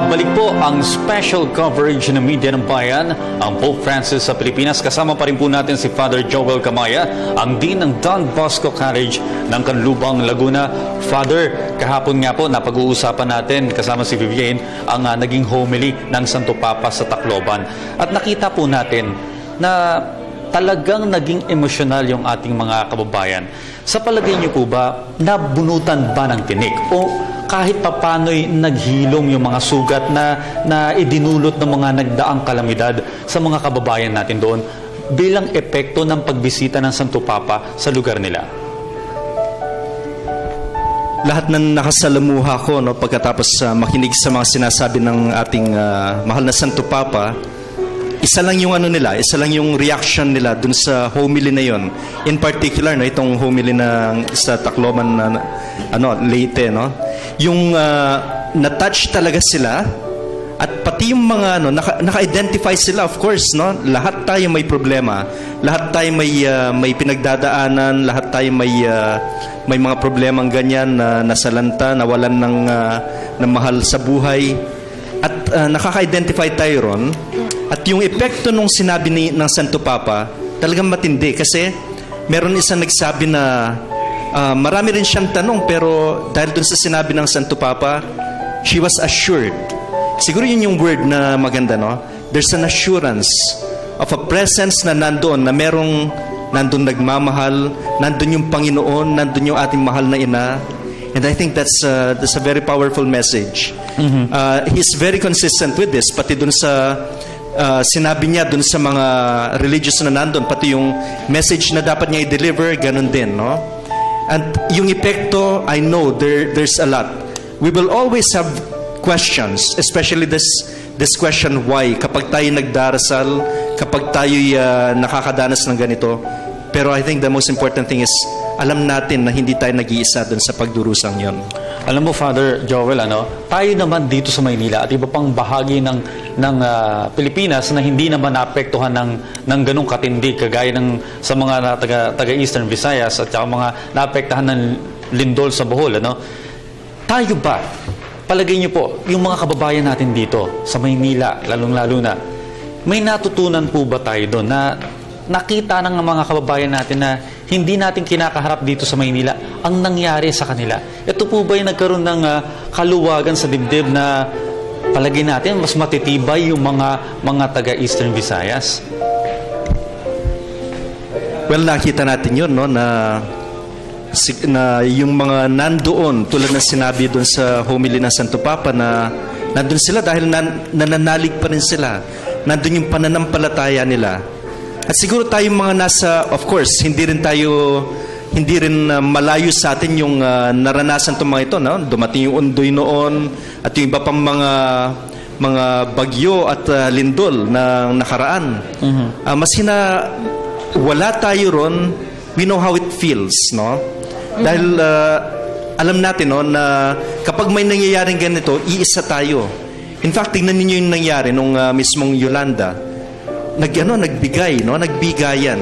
Nagbabalik po ang special coverage ng Media ng Bayan, ang Pope Francis sa Pilipinas. Kasama pa rin po natin si Father Joel Camaya, ang Dean ng Don Bosco College ng Canlubang, Laguna. Father, kahapon nga po napag-uusapan natin kasama si Vivienne ang naging homily ng Santo Papa sa Tacloban. At nakita po natin na talagang naging emosyonal yung ating mga kababayan. Sa palagay niyo po ba, nabunutan ba ng tinik? O kahit papano'y naghilom yung mga sugat na idinulot ng mga nagdaang kalamidad sa mga kababayan natin doon bilang epekto ng pagbisita ng Santo Papa sa lugar nila? Lahat ng nakasalamuha ko pagkatapos makinig sa mga sinasabi ng ating mahal na Santo Papa, isa lang yung isa lang yung reaction nila dun sa homily na yon. In particular, itong homily sa Tacloban Leyte, yung na-touch talaga sila at pati yung mga naka-identify sila, of course, lahat tayo may problema, lahat tayo may pinagdadaanan, lahat tayo may mga problemang ganyan na nasalanta, nawalan ng mahal sa buhay at nakaka-identify tayo ron. At yung epekto nung sinabi ng Santo Papa, talagang matindi kasi meron isang nagsabi na marami rin siyang tanong pero dahil dun sa sinabi ng Santo Papa, she was assured. Siguro yun yung word na maganda, There's an assurance of a presence na nandoon, na nandun nagmamahal, nandun yung Panginoon, nandun yung ating mahal na ina. And I think that's a very powerful message. He's very consistent with this, pati dun sa sinabi niya dun sa mga religious na nandun, pati yung message na dapat niya i-deliver, ganun din, And yung epekto, I know there's a lot. We will always have questions, especially this question, why? Kapag tayo nagdarasal, kapag tayo nakakadanas ng ganito. Pero I think the most important thing is, alam natin na hindi tayo nag-iisa dun sa pagdurusang yon. Alam mo, Father Joel, tayo naman dito sa Maynila at iba pang bahagi ng Pilipinas na hindi naman naapektuhan ng ganong katindi kagaya sa mga taga-Eastern Visayas at saka mga naapektahan ng lindol sa Bohol. Tayo ba, palagay niyo po, yung mga kababayan natin dito sa Maynila, lalong-lalo na, may natutunan po ba tayo doon na nakita ng mga kababayan natin na hindi natin kinakaharap dito sa Maynila ang nangyari sa kanila? Ito po ba yung nagkaroon ng kaluwagan sa dibdib na palagay natin mas matitibay yung mga taga-Eastern Visayas? Well, nakita natin yun, na yung mga nandoon, tulad ng sinabi doon sa homily ng Santo Papa, na nandun sila dahil nananalig pa rin sila. Nandun yung pananampalataya nila. At siguro tayong mga of course, hindi rin malayo sa atin yung naranasan itong mga ito. Dumating yung undoy noon at yung iba pang mga bagyo at lindol na nakaraan. Mas wala tayo ron, we know how it feels, Dahil alam natin na kapag may nangyayaring ganito, iisa tayo. In fact, tingnan niyo yung nangyari nung mismong Yolanda. Nagbigayan.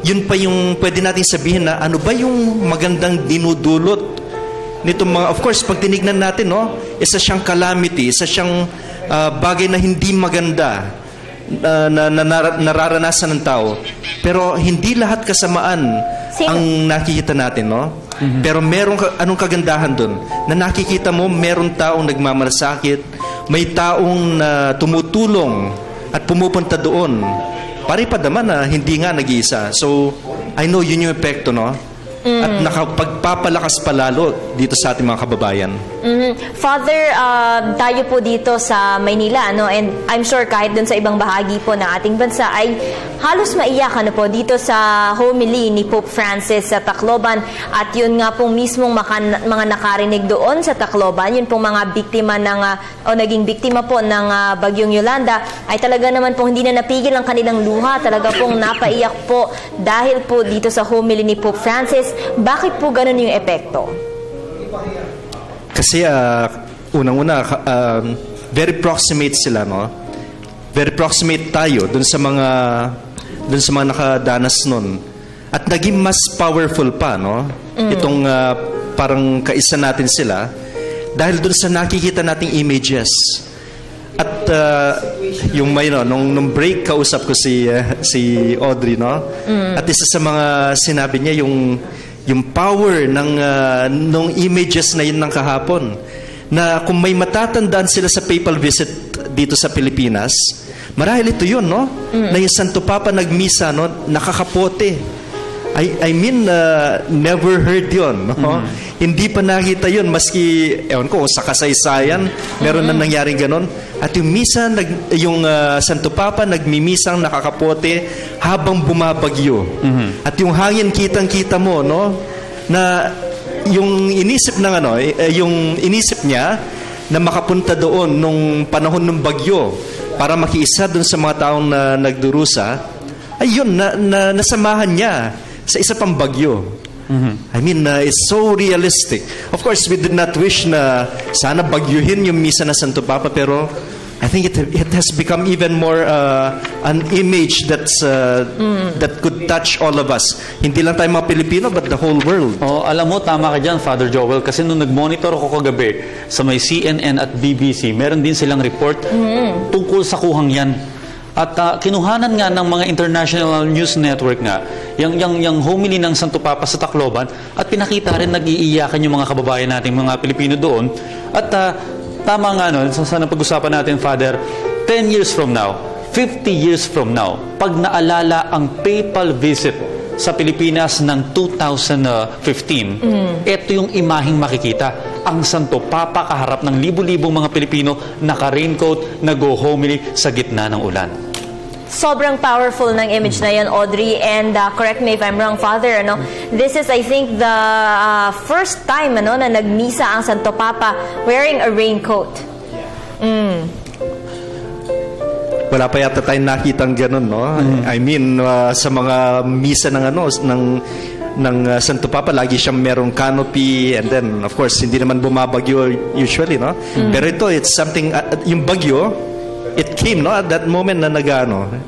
Yun pa yung pwede natin sabihin na ano ba yung magandang dinudulot nito mga, of course, pag tinignan natin, isa siyang calamity, isa siyang bagay na hindi maganda na nararanasan ng tao. Pero hindi lahat kasamaan ang nakikita natin, Pero anong kagandahan doon? Na nakikita mo, meron taong nagmamalasakit, may taong tumutulong at pumupunta doon. Pare-pa naman na hindi nga nag-iisa. So, I know yun yung epekto, At nakapagpapalakas palalo dito sa ating mga kababayan. Father, tayo po dito sa Maynila, and I'm sure kahit dun sa ibang bahagi po ng ating bansa ay halos maiyak po dito sa homily ni Pope Francis sa Tacloban. At yun nga pong mismong mga nakarinig doon sa Tacloban, yun pong mga biktima naging biktima po ng bagyong Yolanda, ay talaga naman pong hindi na napigil ang kanilang luha. Talaga pong napaiyak po dahil po dito sa homily ni Pope Francis. Bakit po ganun yung epekto? Kasi unang-una, very proximate sila, Very proximate tayo dun sa mga nakadanas nun. At naging mas powerful pa, Itong parang kaisa natin sila dahil dun sa nakikita nating images. At yung may nung break kausap ko si Audrey, no? At isa sa mga sinabi niya yung power ng nung images na yun ng kahapon, na kung may matatandaan sila sa papal visit dito sa Pilipinas, marahil ito yun, no? Na yung Santo Papa nagmisa, no? Nakakapote. I mean, never heard yun, no? Hindi pa nakita yun, maski, ewan ko, sa kasaysayan, meron na nangyaring ganon. At yung misa, yung Santo Papa, nagmimisang nakakapote habang bumabagyo. At yung hangin, kitang-kita mo, no? Na yung inisip ng yung inisip niya na makapunta doon nung panahon ng bagyo para makiisa doon sa mga taong na nagdurusa, ayun, nasamahan niya sa isa pang bagyo. I mean, it's so realistic. Of course, we did not wish na sana bagyuhin yung misa na Santo Papa, pero I think it has become even more an image that could touch all of us. Hindi lang tayo mga Pilipino, but the whole world. Oh, alam mo, tama ka dyan, Father Joel, kasi nung nag-monitor ako kagabi sa may CNN at BBC, meron din silang report tungkol sa kuhang yan. At kinuhanan nga ng mga international news network nga, yung homily ng Santo Papa sa Tacloban, at pinakita rin nag-iiyakan yung mga kababayan natin, mga Pilipino doon. At tama nga, no, sa napag-usapan natin, Father, 10 years from now, 50 years from now, pag naalala ang papal visit sa Pilipinas ng 2015, ito yung imaheng makikita. Ang Santo Papa kaharap ng libu-libong mga Pilipino, naka-raincoat, nag-homily sa gitna ng ulan. Sobrang powerful ng image na yan, Audrey, and correct me if I'm wrong, Father, this is, I think, the first time na nagmisa ang Santo Papa wearing a raincoat. Wala pa yata tayong nakitang ganun, no? I mean, sa mga misa ng Santo Papa, lagi siyang merong canopy, and then, of course, hindi naman bumabagyo usually, no? Pero ito, it's something, yung bagyo, it came, no, at that moment na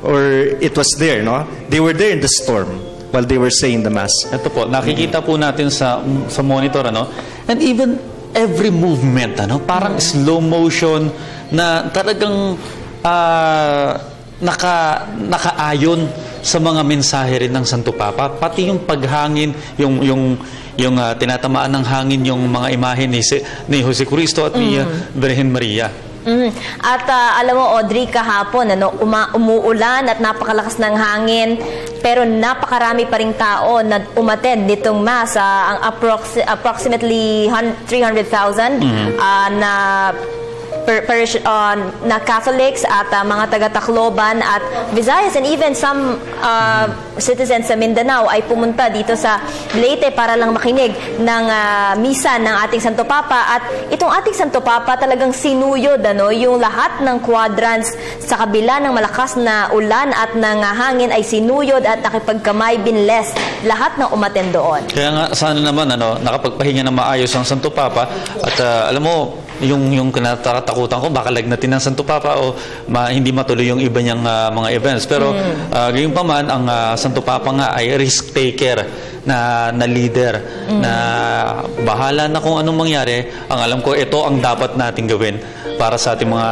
or it was there, no? They were there in the storm while they were saying the Mass. Ito po, nakikita po natin sa monitor, and even every movement, parang slow motion na talagang nakaayon sa mga mensahe rin ng Santo Papa, pati yung paghangin, yung tinatamaan ng hangin yung mga imahe ni Jose Cristo at ni Virgen Maria. At alam mo, Audrey, kahapon umuulan at napakalakas ng hangin, pero napakarami pa ring tao na umattend nitong Mass, ang approximately 300,000 na Catholics at mga taga-Tacloban at Visayas, and even some citizens sa Mindanao ay pumunta dito sa Leyte para lang makinig ng misa ng ating Santo Papa. At itong ating Santo Papa talagang sinuyod yung lahat ng quadrants sa kabila ng malakas na ulan at ng hangin ay sinuyod at nakipagkamay, binless lahat ng umattend doon. Kaya nga sana naman nakapagpahinga ng maayos ang Santo Papa, at alam mo, yung kinatatakutan ko, baka lagnatin ng Santo Papa o hindi matuloy yung iba niyang mga events. Pero gayon pa man, ang Santo Papa nga ay risk taker na leader, na bahala na kung anong mangyari. Ang alam ko, ito ang dapat nating gawin para sa ating mga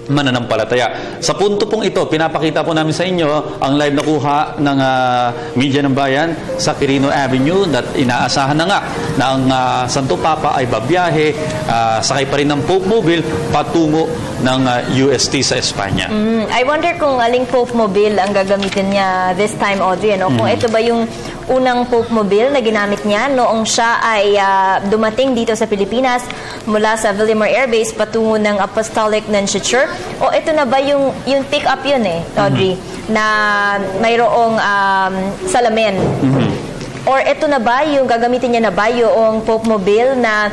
mananampalataya. Sa punto pong ito, pinapakita po namin sa inyo ang live na kuha ng Media ng Bayan sa Quirino Avenue, at inaasahan na nga na ang Santo Papa ay babiyahe, sakay pa rin ng Pope Mobile patungo ng UST sa Espanya. I wonder kung aling Pope Mobile ang gagamitin niya this time, Audrey, kung ito ba yung unang Pope Mobile na ginamit niya noong siya ay dumating dito sa Pilipinas mula sa Villamor Air Base patungo ng Apostolic Nunciature, o ito na ba yung pick-up yun Audrey, na mayroong salamin? Or ito na ba yung gagamitin niya na ba yung Pope Mobile na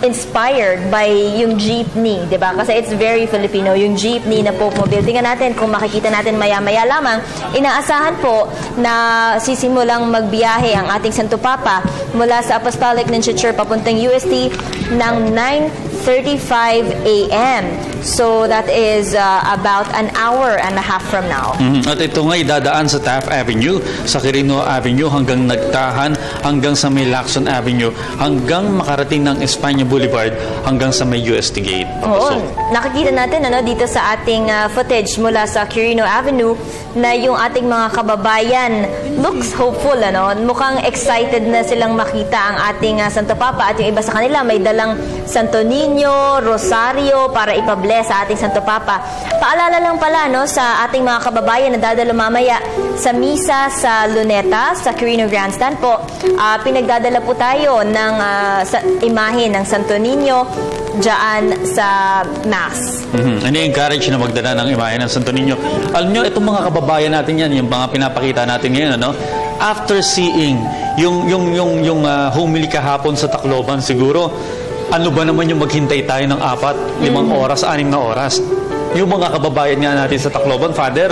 inspired by yung jeepney, di ba? Kasi it's very Filipino, yung jeepney na Pope Mobile. Tingnan natin kung makikita natin maya-maya lamang. Inaasahan po na sisimulang magbiyahe ang ating Santo Papa mula sa Apostolic Nunciature papuntang UST ng 9:35 a.m. So that is about an hour and a half from now. At ito nga idadaan sa Taft Avenue, sa Quirino Avenue hanggang Nagtahan hanggang sa may Lacson Avenue, hanggang makarating ng Espanya Boulevard, hanggang sa may UST Gate. Oo, nakikita natin dito sa ating footage mula sa Quirino Avenue na yung ating mga kababayan looks hopeful. Mukhang excited na silang makita ang ating Santo Papa at yung iba sa kanila may dalang Santo Niño, Rosario para ipabless sa ating Santo Papa. Paalala lang pala sa ating mga kababayan na dadalo mamaya sa misa sa Luneta, sa Quirino Grandstand po. Pinagdadala po tayo ng imahe ng Santo Niño dyan sa Mass. Ini-encourage na magdala ng imahe ng Santo Niño. Alam nyo, itong mga kababayan natin yan, yung mga pinapakita natin ngayon, after seeing yung homily kahapon sa Tacloban, siguro, ano ba naman yung maghintay tayo ng 4, 5 oras, 6 na oras? Yung mga kababayan nga natin sa Tacloban, Father,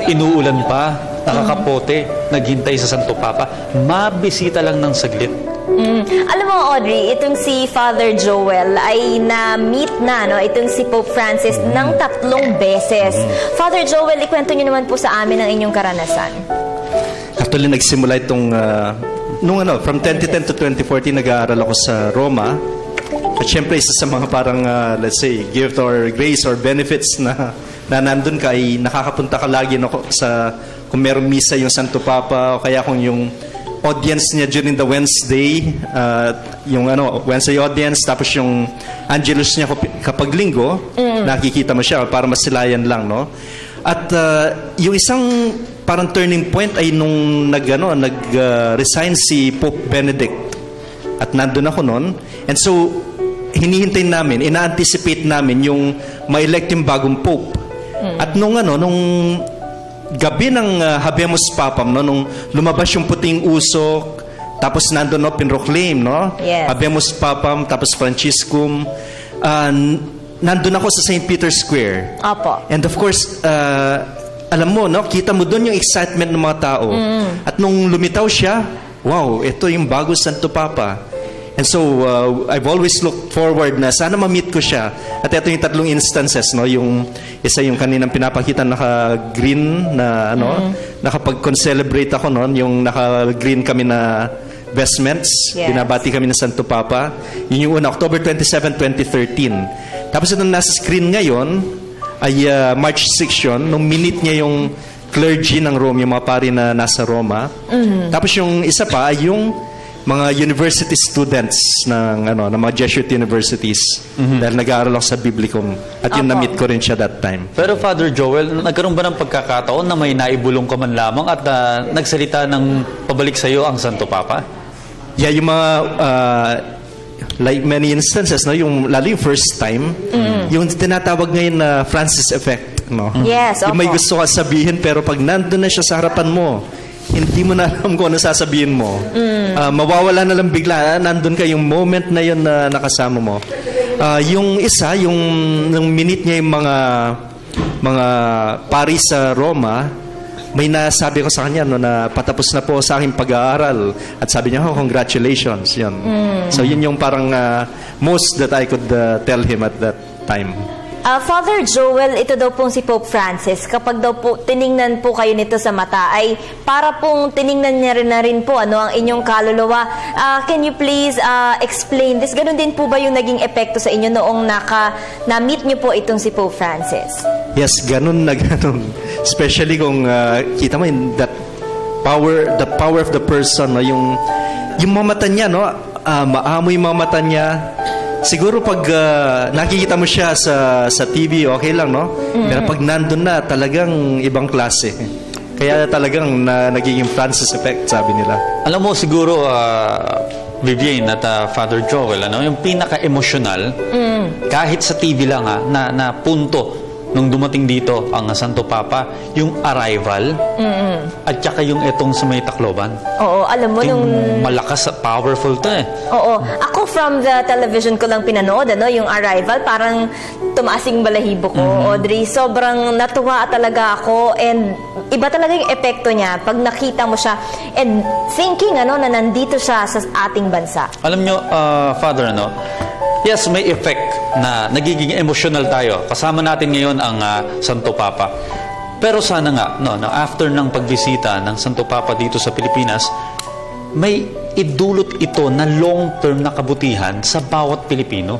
inuulan pa, nakakapote, naghintay sa Santo Papa, mabisita lang ng saglit. Alam mo, Audrey, itong si Father Joel ay na-meet itong si Pope Francis ng 3 beses. Father Joel, ikwento niyo naman po sa amin ang inyong karanasan. Actually, nagsimula itong, from 2010 to 2014, nag-aaral ako sa Roma. At syempre, isa sa mga parang, let's say, gift or grace or benefits na nandun ka, ay nakakapunta ka lagi sa, kung merong misa yung Santo Papa, o kaya kung yung audience niya during the Wednesday, yung Wednesday audience, tapos yung Angelus niya kapag linggo, nakikita mo siya para masilayan lang, At yung isang parang turning point ay nung nag-resign si Pope Benedict. At nandun ako noon. And so, hinihintay namin, ina-anticipate namin yung ma-elect yung bagong Pope. At nung gabi ng Habemus Papam, nung lumabas yung puting usok, tapos nandun pinroclaim, Yes. Habemus Papam, tapos Franciscum, nandun ako sa St. Peter's Square. Opo. And of course, alam mo, kita mo doon yung excitement ng mga tao. At nung lumitaw siya, wow, ito yung bago Santo Papa. And so, I've always looked forward na sana ma-meet ko siya. At ito yung 3 instances, yung isa yung kaninang pinapakita naka-green na, nakapag-concelebrate ako noon, yung naka-green kami na vestments, binabati kami ng Santo Papa. Yun yung una, October 27, 2013. Tapos itong nasa screen ngayon, ay March 6 yun, nung minute niya yung clergy ng Rome, yung mga pari na nasa Roma. Tapos yung isa pa ay yung mga university students ng mga Jesuit universities dahil nag-aaral ako sa Biblicum at yung na-meet ko rin siya that time. Pero Father Joel, nagkaroon ba ng pagkakataon na may naibulong ka man lamang at nagsalita ng pabalik sa iyo ang Santo Papa? Yeah, yung mga like many instances, yung lalo yung first time, yung tinatawag ngayon na Francis effect, Yes, yung may gusto ka sabihin pero pag nandun na siya sa harapan mo, hindi mo na alam kung ano sasabihin mo. Mawawala na lang bigla. Nandun ka yung moment na yun na nakasama mo. Yung isa, yung minute niya yung mga pari sa Roma, may nasabi ko sa kanya na patapos na po sa aking pag-aaral. At sabi niya, congratulations. Yun. So yun yung parang most that I could tell him at that time. Father Joel, ito daw pong si Pope Francis. Kapag daw po tiningnan po kayo nito sa mata, ay para pong tiningnan niya rin na rin po ang inyong kaluluwa. Can you please explain this? Ganon din po ba yung naging epekto sa inyo noong na-meet niyo po itong si Pope Francis? Yes, ganun na ganun. Especially kung kita mo that the power of the person, yung mga mata niya, maamoy yung mga mata niya. Siguro pag nakikita mo siya sa TV, okay lang, Pero pag nandun na, talagang ibang klase. Kaya talagang nagiging Francis effect, sabi nila. Alam mo, siguro, Vivian at Father Joel, yung pinaka-emotional, kahit sa TV lang, na punto nung dumating dito ang Santo Papa, yung arrival, at saka yung etong sa may Tacloban. Oo, alam mo nung... Malakas at powerful to Oo. Ako from the television ko lang pinanood, yung arrival, parang tumaasing balahibo ko, Audrey. Sobrang natuwa talaga ako and iba talaga yung epekto niya pag nakita mo siya and thinking, na nandito siya sa ating bansa. Alam nyo, Father, yes, may effect na nagiging emotional tayo. Kasama natin ngayon ang Santo Papa. Pero sana nga, after ng pagbisita ng Santo Papa dito sa Pilipinas, may idulot ito na long-term na kabutihan sa bawat Pilipino.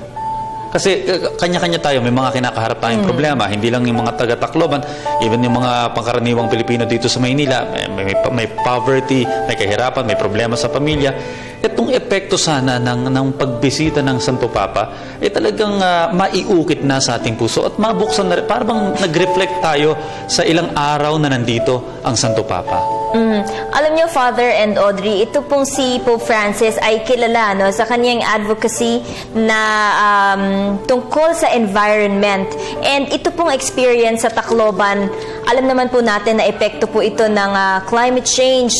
Kasi kanya-kanya tayo, may mga kinakaharap tayong problema. Hindi lang yung mga taga-Tacloban, even yung mga pangkaraniwang Pilipino dito sa Maynila, may poverty, may kahirapan, may problema sa pamilya. Itong epekto sana ng pagbisita ng Santo Papa, talagang maiukit na sa ating puso at mabuksan na rin. Parang nag-reflect tayo sa ilang araw na nandito ang Santo Papa. Alam niyo, Father and Audrey, ito pong si Pope Francis ay kilala sa kanyang advocacy na tungkol sa environment. And ito pong experience sa Tacloban, alam naman po natin na epekto po ito ng climate change.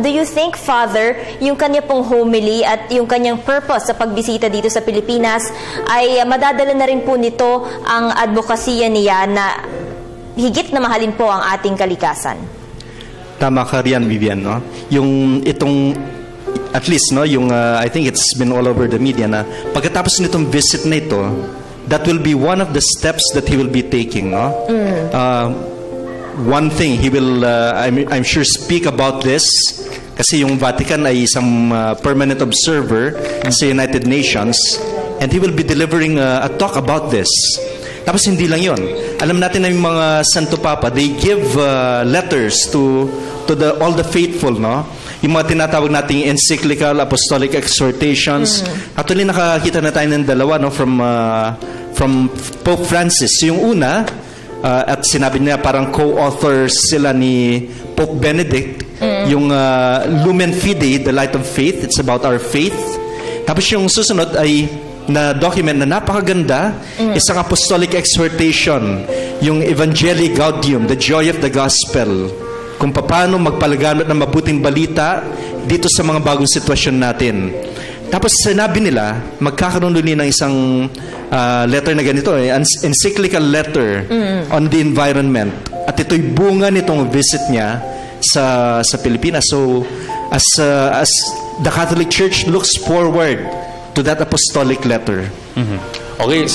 Do you think, Father, yung kanya pong homily at yung kanyang purpose sa pagbisita dito sa Pilipinas ay madadala na rin po nito ang advokasya niya na higit na mahalin po ang ating kalikasan? Tama ka riyan, Vivian, no? Yung itong, at least, no, yung, I think it's been all over the media na pagkatapos nitong visit na ito, that will be one of the steps that he will be taking, no? One thing, he will, I'm sure, speak about this kasi yung Vatican ay isang permanent observer sa United Nations and he will be delivering a talk about this. Tapos hindi lang yon. Alam natin na yung mga Santo Papa, they give letters to all the faithful, no? Yung mga tinatawag nating encyclical, apostolic exhortations. Actually, nakakita na tayo ng dalawa, no? From Pope Francis. Yung una, at sinabi niya parang co-author sila ni Pope Benedict, yung Lumen Fidei, the Light of Faith. It's about our faith. Tapos yung susunod ay na document na napakaganda, isang apostolic exhortation, yung Evangelii Gaudium, the joy of the gospel, kung paano magpalaganap ng mabuting balita dito sa mga bagong sitwasyon natin. Tapos sinabi nila, magkakaroon din ng isang letter na ganito, encyclical letter on the environment. At ito'y bunga nitong visit niya sa Pilipinas. So, as the Catholic Church looks forward to that apostolic letter. Okay,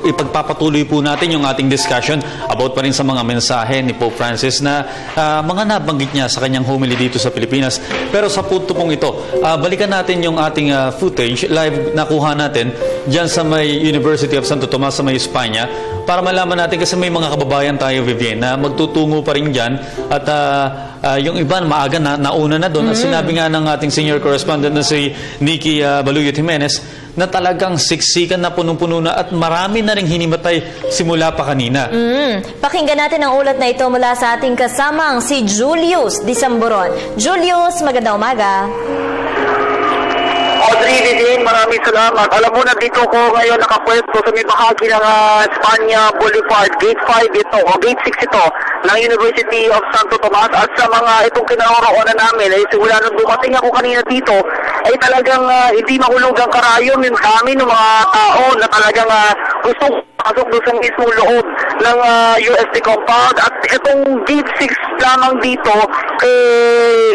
ipagpapatuloy po natin yung ating discussion about pa rin sa mga mensahe ni Pope Francis na mga nabanggit niya sa kanyang homily dito sa Pilipinas. Pero sa punto pong ito, balikan natin yung ating footage, live nakuha natin dyan sa may University of Santo Tomas sa may Espanya para malaman natin kasi may mga kababayan tayo, Vivian, na magtutungo pa rin dyan at yung iba maaga nauna na doon. At sinabi nga ng ating senior correspondent na si Nikki Baluyot Jimenez na talagang siksikan na punong-puno na at marami na ring hinimatay simula pa kanina. Pakinggan natin ang ulat na ito mula sa ating kasamang si Julius Disamboron. Julius, magandang umaga. Audrey, Vivian, maraming salamat. Alam mo na dito ko ngayon nakapwesto sa may bahagi ng Espanya Boulevard, Gate 5 ito, o Gate 6 ito, ng University of Santo Tomas. At sa mga itong kinaroroonan namin, ay simula nung dumating ako kanina dito, ay talagang hindi mahulog ang karayom yung dami ng mga tao na talagang gustong pasok doon sa mismo loob ng UST compound. At itong Gate 6 lamang dito,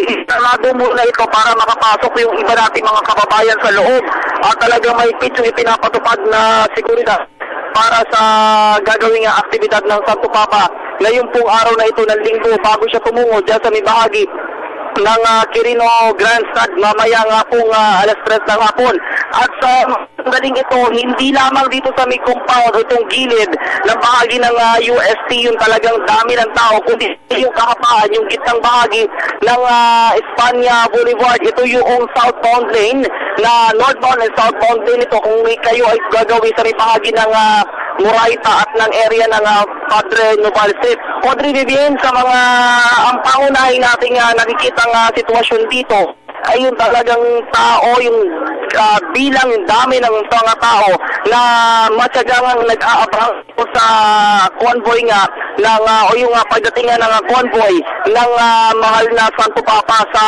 isarado muna ito para makapasok yung iba nating mga kababayan sa loob. At talagang may pitch yung ipinapatupad na seguridad para sa gagawing aktibidad ng Santo Papa ngayong pong araw na ito ng linggo bago siya tumungo dyan sa may bahagi ng Quirino Grandstand mamaya nga pong alas 3 ng hapon. At sa daling ito, hindi lamang dito sa may compound o itong gilid ng bahagi ng UST yung talagang dami ng tao, kundi yung kahapaan, yung gitnang bahagi ng Espanya Boulevard. Ito yung southbound lane na northbound and southbound lane ito kung kayo ay gagawin sa may bahagi ng Moraita at ng area ng Padre Novalse. Audrey, Vivian, sa mga ang pangunahin nating nakikitang sitwasyon dito ay yung talagang tao, yung bilang, yung dami ng mga tao na matyagang nag-aabang sa convoy nga ng, o yung pagdating nga ng convoy ng mahal na Santo Papa sa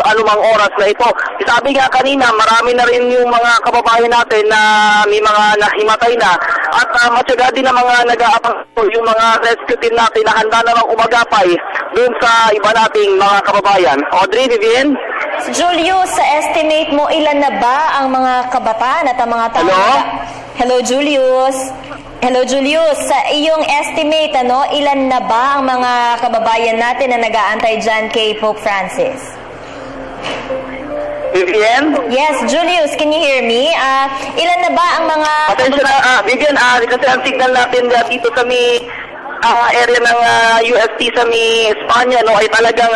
anumang oras na ito. Sabi nga kanina, marami na rin yung mga kababayan natin na may mga nahimatay na at matyaga din ang mga nag-aabang yung mga rescue team natin na handa namang umagapay dun sa iba nating mga kababayan. Audrey, Vivian? Julius, sa estimate mo, ilan na ba ang mga kabataan at ang mga tao? Hello, Julius. Hello, Julius. Sa iyong estimate, ilan na ba ang mga kababayan natin na nag-aantay dyan kay Pope Francis? Vivian? Yes, Julius, can you hear me? Ilan na ba ang mga... Pasensya na, Vivian, kasi ang signal natin dito sa may area ng UST sa may Espanya, no, ay talagang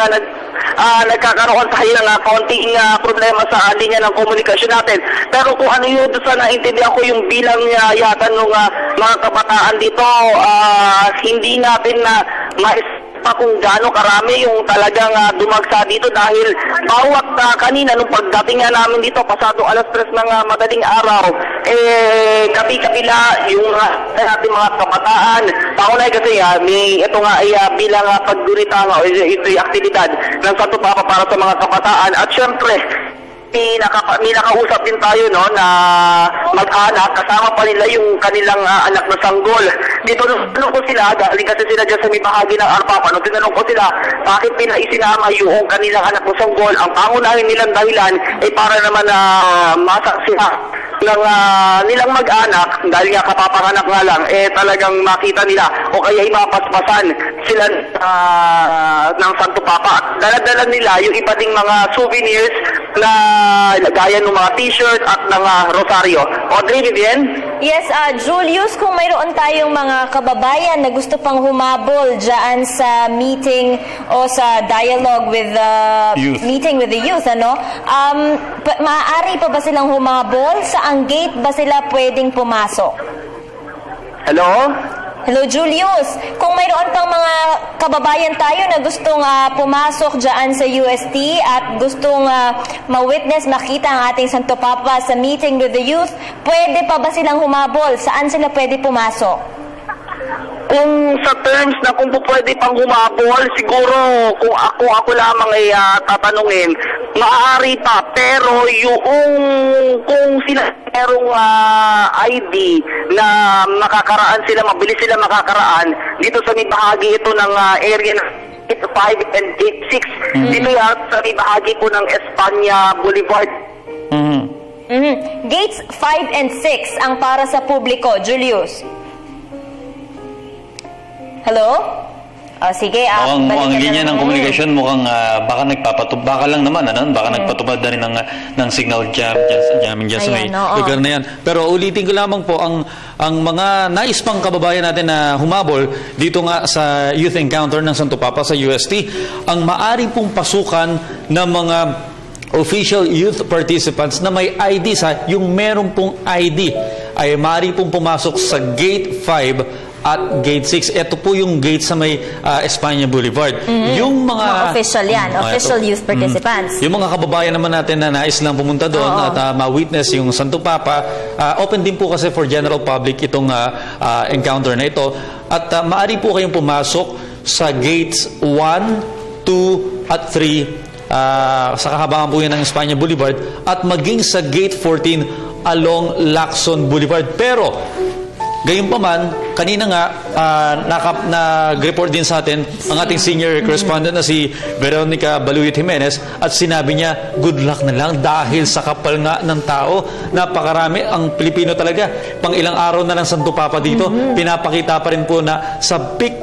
nagkakaroon tayo ng konting problema sa linya ng komunikasyon natin. Pero kung ano yun, sa naintindihan ko yung bilang yata ng mga kabataan dito, hindi natin na pa kung gaano karami yung talagang dumagsa dito dahil bawat kanina nung pagdating nga namin dito pasado alas 3 ng madaling araw kapi-kapila yung natin mga kabataan. Paunay kasi ito nga ay bilang pagdurita o ito'y aktibidad ng Santo Papa para sa mga kabataan at syempre may nakausap din tayo, no, na mag-anak, kasama pa nila yung kanilang anak na sanggol. Dito tinanong ko sila, galing kasi sila dyan sa may bahagi ng Arpapa, no, tinanong ko sila, bakit pinaisinama yung kanilang anak na sanggol? Ang pangunahin nilang dahilan ay para naman masaksihan ng nilang mag-anak, dahil nga kapapanganak nga lang, talagang makita nila o kaya mapaspasan sila ng Santo Papa. Dala-dala nila yung iba ding mga souvenirs na gaya ng mga t-shirt at ng rosaryo. Audrey, Vivian? Yes, Julius, kung mayroon tayong mga kababayan na gusto pang humabol dyan sa meeting o sa dialogue with the meeting with the youth, ano? Maaari pa ba silang humabol? Saang gate ba sila pwedeng pumasok? Hello? Hello, Julius. Kung mayroon pang mga kababayan tayo na gustong pumasok dyan sa UST at gustong ma-witness, makita ang ating Santo Papa sa meeting with the youth, pwede pa ba silang humabol? Saan sila pwede pumasok? Kung sa terms na kung pwede pang humabol, siguro kung ako lamang ay tatanungin, maaari pa, pero yung kung sila merong ID na makakaraan sila, mabilis sila makakaraan dito sa may bahagi ito ng area ng Gate 5 and Gate 6, dito yan sa may bahagi po ng Espanya Boulevard. Gates 5 and 6 ang para sa publiko, Julius. Hello? Sige, ang linya ng komunikasyon mukhang baka baka lang naman, baka nagpatupad na rin ng signal jam dyan sa may lugar na yan. Pero ulitin ko lamang po, ang mga nais pang kababayan natin na humabol dito nga sa Youth Encounter ng Santo Papa sa UST, ang maari pong pasukan ng mga official youth participants na may ID yung meron pong ID ay maari pong pumasok sa Gate 5 at Gate 6. Ito po yung gate sa may Espanya Boulevard. Yung mga official yan, official youth participants. Yung mga kababayan naman natin na nais lang pumunta doon at ma-witness yung Santo Papa, open din po kasi for general public itong encounter na ito. At maaari po kayong pumasok sa gates 1, 2, at 3 sa kahabaan po yan ng Espanya Boulevard at maging sa gate 14 along Lacson Boulevard. Pero gayunpaman, kanina nga nag-report din sa atin ang ating senior correspondent na si Veronica Baluyot Jimenez at sinabi niya, good luck na lang dahil sa kapal nga ng tao. Napakarami. Ang Pilipino talaga, pang ilang araw na lang Santo Papa dito, pinapakita pa rin po na sabik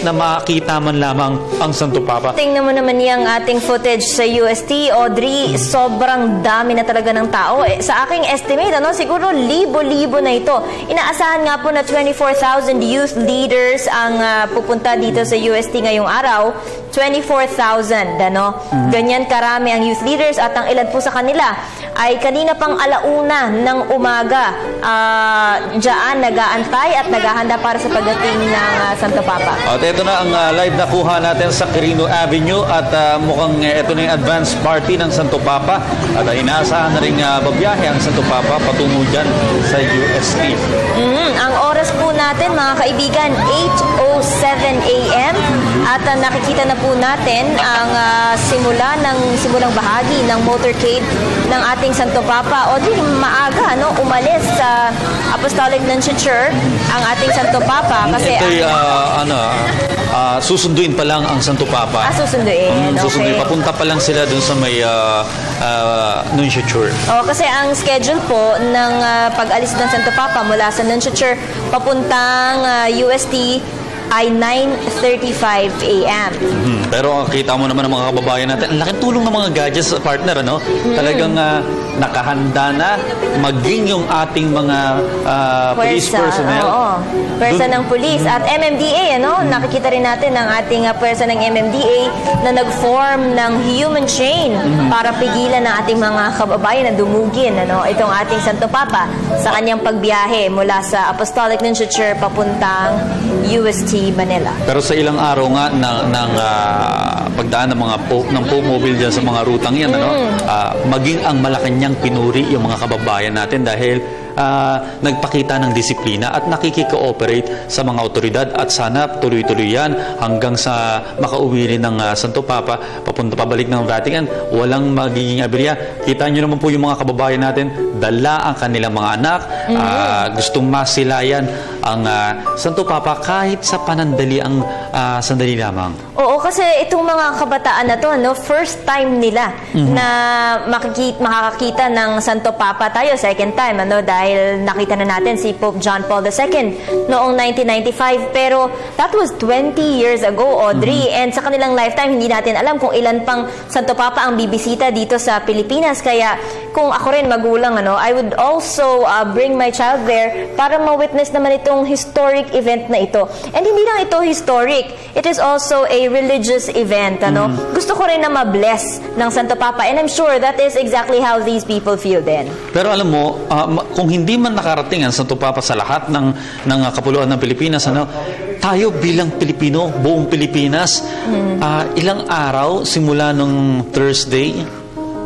na makita man lamang ang Santo Papa. Tingnan mo naman yung ating footage sa UST, Audrey, sobrang dami na talaga ng tao. Sa aking estimate, siguro libo-libo na ito. Inaasahan nga po na 24,000 youth leaders ang pupunta dito sa UST ngayong araw. 24,000, Ganyan karami ang youth leaders at ang ilan po sa kanila ay kanina pang alauna ng umaga dyan nag-aantay at naghahanda para sa pagdating ng Santo Papa. At ito na ang live na kuha natin sa Quirino Avenue at mukhang ito na yung advance party ng Santo Papa at inaasahan na rin babiyahe ang Santo Papa patungo dyan sa UST. Ang oras po natin, mga kaibigan, 8:07 a.m. at nakikita na po natin ang simulang bahagi ng motorcade ng ating Santo Papa. O di maaga, umalis sa Apostolic Nunciature ang ating Santo Papa kasi ito'y susunduin pa lang ang Santo Papa. Susunduin. Susunduin. Papunta pa lang sila dun sa may Nunciature. Kasi ang schedule po ng pag-alis ng Santo Papa mula sa Nunciature papuntang UST ay 9:35 a.m. Pero kita mo naman ng mga kababayan natin, ang laking tulong ng mga gadgets, partner, ano? Talagang nakahanda na maging yung ating mga police personnel. Oo. Pwersa ng police. At MMDA, ano? Nakikita rin natin ang ating pwersa ng MMDA na nag-form ng human chain para pigilan ng ating mga kababayan na dumugin, ano? Itong ating Santo Papa sa kanyang pagbiyahe mula sa Apostolic Nunciature papuntang UST Manila. Pero sa ilang araw nga ng pagdaan ng mga Pope mobile dyan sa mga rutang yan, ano? Maging ang Malacanang pinuri yung mga kababayan natin dahil nagpakita ng disiplina at nakikikooperate sa mga otoridad at sana tuloy-tuloy yan hanggang sa makauwi rin ng Santo Papa papunta pabalik ng Vatican. Walang magiging aberya. Kita nyo naman po yung mga kababayan natin, dala ang kanilang mga anak, gustong masilayan ang Santo Papa kahit sa panandali ang sandali lamang. Oo, kasi itong mga kabataan na to, no, first time nila na makakakita ng Santo Papa tayo, second time, ano, dahil nakita na natin si Pope John Paul II noong 1995, pero that was 20 years ago, Audrey, and sa kanilang lifetime, hindi natin alam kung ilan pang Santo Papa ang bibisita dito sa Pilipinas, kaya kung ako rin magulang, ano, I would also bring my child there para ma-witness naman itong historic event na ito. And hindi lang ito historic, it is also a religious event, ano. Gusto ko rin na ma-bless ng Santo Papa, and I'm sure that is exactly how these people feel then. Pero alam mo, kung hindi man nakarating ang Santo Papa sa lahat ng kapuluan ng Pilipinas, ano, tayo bilang Pilipino, buong Pilipinas, ilang araw simula nung Thursday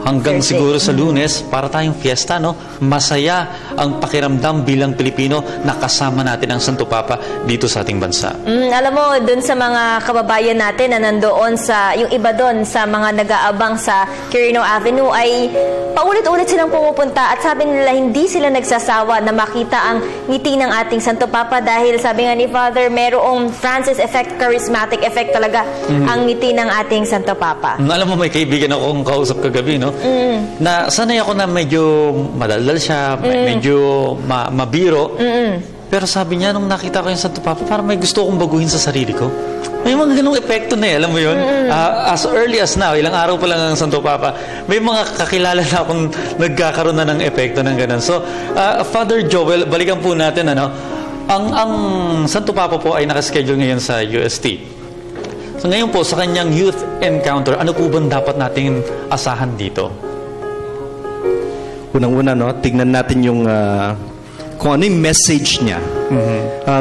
hanggang siguro sa Lunes, para tayong fiesta, no? Masaya ang pakiramdam bilang Pilipino na kasama natin ang Santo Papa dito sa ating bansa. Alam mo, dun sa mga kababayan natin na nandoon sa, yung iba doon sa mga nag-aabang sa Quirino Avenue ay paulit-ulit silang pumupunta at sabi nila hindi sila nagsasawa na makita ang ngiti ng ating Santo Papa dahil sabi nga ni Father, merong Francis effect, charismatic effect talaga ang ngiti ng ating Santo Papa. Alam mo, may kaibigan akong kausap kagabi, no? Na sanay ako na medyo madaldal siya, medyo mabiro. Pero sabi niya, nung nakita ko yung Santo Papa, parang may gusto akong baguhin sa sarili ko. May mga ganung epekto na alam mo yun? As early as now, ilang araw pa lang ang Santo Papa, may mga kakilala na akong nagkakaroon na ng epekto ng ganun. So, Father Joel, balikan po natin, ano, ang Santo Papa po ay nakaschedule ngayon sa UST. So ngayon po, sa kanyang youth encounter, ano po ba dapat natin asahan dito? Unang-una, no, tignan natin yung kung ano yung message niya.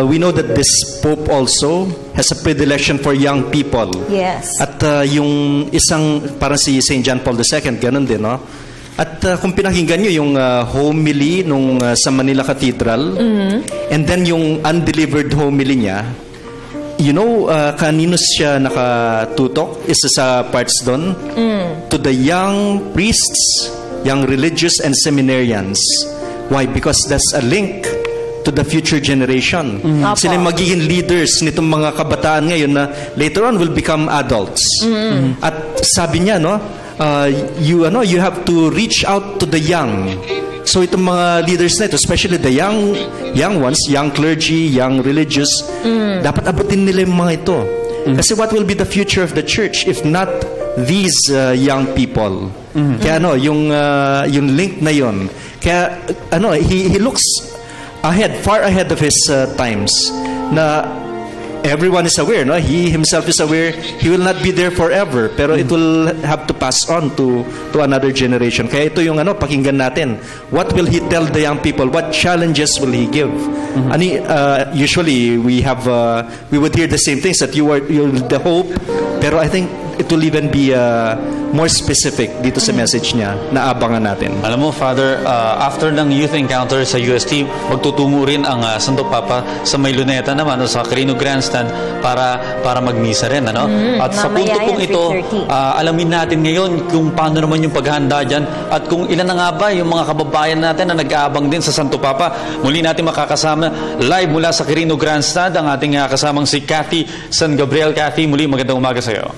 We know that this Pope also has a predilection for young people. Yes. At yung isang, parang si St. John Paul II, ganun din, no? At kung pinakinggan nyo yung homily nung sa Manila Cathedral, and then yung undelivered homily niya, you know, kanino siya nakatutok? Isa sa parts doon? To the young priests, young religious and seminarians. Why? Because that's a link to the future generation. Sila magiging leaders nitong mga kabataan ngayon na later on will become adults. At sabi niya, no, you have to reach out to the young. So itong mga leaders na ito, especially the young ones, young clergy, young religious, dapat abutin nila yung mga ito. Kasi what will be the future of the church if not these young people? Kaya ano, yung link na yon. Kaya ano, he looks ahead, far ahead of his times. Na everyone is aware, no? He himself is aware he will not be there forever, pero it will have to pass on to another generation. Kaya ito yung ano, pakinggan natin. What will he tell the young people? What challenges will he give? Usually we would hear the same things, that you're the hope, pero I think it will even be more specific dito sa message niya na abangan natin. Alam mo, Father, after ng youth encounter sa UST, magtutungo rin ang Santo Papa sa May Luneta naman, o sa Quirino Grandstand para magmisa rin, ano? At sa punto pong ito, alamin natin ngayon kung paano naman yung paghahanda dyan at kung ilan na nga ba yung mga kababayan natin na nag-aabang din sa Santo Papa. Muli natin makakasama live mula sa Quirino Grandstand ang ating kasamang si Cathy San Gabriel. Cathy, muli magandang umaga sa iyo.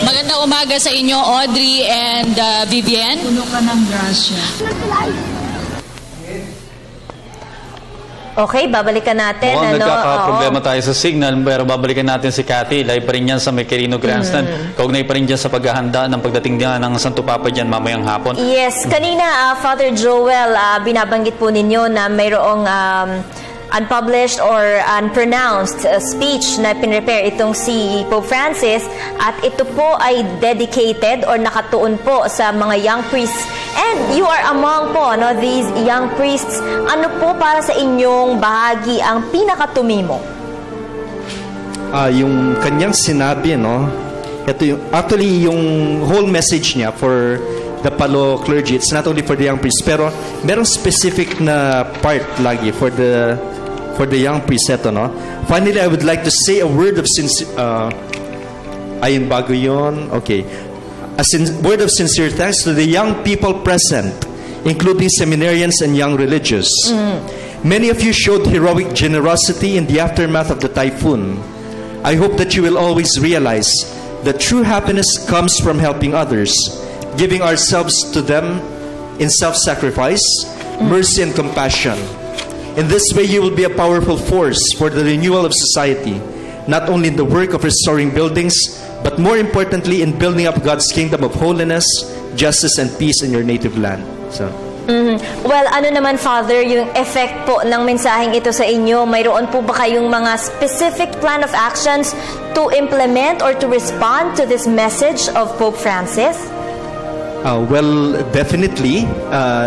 Magandang umaga sa inyo, Audrey and Vivian. Puno ka ng grasya. Okay, babalikan natin. Mukhang ano? nagkaka-problema tayo sa signal, pero babalikan natin si Cathy. Live pa rin yan sa May Quirino Grandstand. Kaugnay pa rin dyan sa paghahanda ng pagdating niya ng Santo Papa dyan mamayang hapon. Yes, kanina Father Joel, binabanggit po ninyo na mayroong unpublished or unpronounced speech na pinrepare itong si Pope Francis, at ito po ay dedicated or nakatuon po sa mga young priests. And you are among po these young priests. Ano po para sa inyong bahagi ang pinakatumimo? Yung kanyang sinabi, no? Ito yung, actually, yung whole message niya for the Palo clergy, it's not only for the young priests, pero merong specific na part lagi for the young priests. Ito, no? Finally, I would like to say a word of ayun, bago yun. Okay. A word of sincere thanks to the young people present, including seminarians and young religious. Many of you showed heroic generosity in the aftermath of the typhoon. I hope that you will always realize that true happiness comes from helping others, giving ourselves to them in self-sacrifice, mercy, and compassion. In this way, you will be a powerful force for the renewal of society, not only in the work of restoring buildings, but more importantly, in building up God's kingdom of holiness, justice, and peace in your native land. So. Well, ano naman, Father, yung effect po ng mensaheng ito sa inyo? Mayroon po ba kayong mga specific plan of actions to implement or to respond to this message of Pope Francis? Well, definitely.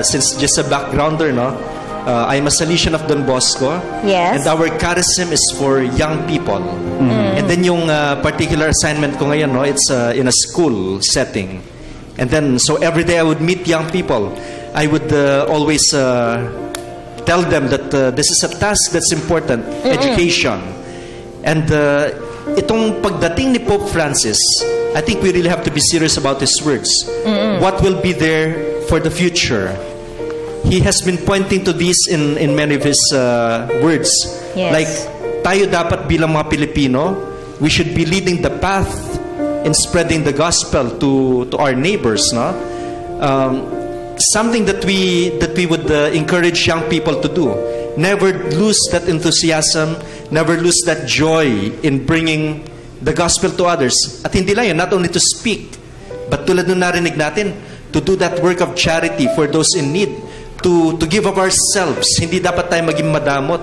Since just a backgrounder, no? I'm a Salesian of Don Bosco. Yes. And our charism is for young people. And then yung particular assignment ko ngayon, no? It's in a school setting. And then, so every day I would meet young people. I would always tell them that this is a task that's important, education. And itong pagdating ni Pope Francis, I think we really have to be serious about his words. What will be there for the future? He has been pointing to this in many of his words. Yes. Like, tayo dapat bilang mga Pilipino, we should be leading the path in spreading the gospel to our neighbors, no? Something that we would encourage young people to do. Never lose that enthusiasm, never lose that joy in bringing the gospel to others. At hindi lang yun, not only to speak, but tulad nung narinig natin, to do that work of charity for those in need, to give of ourselves. Hindi dapat tayo maging madamot.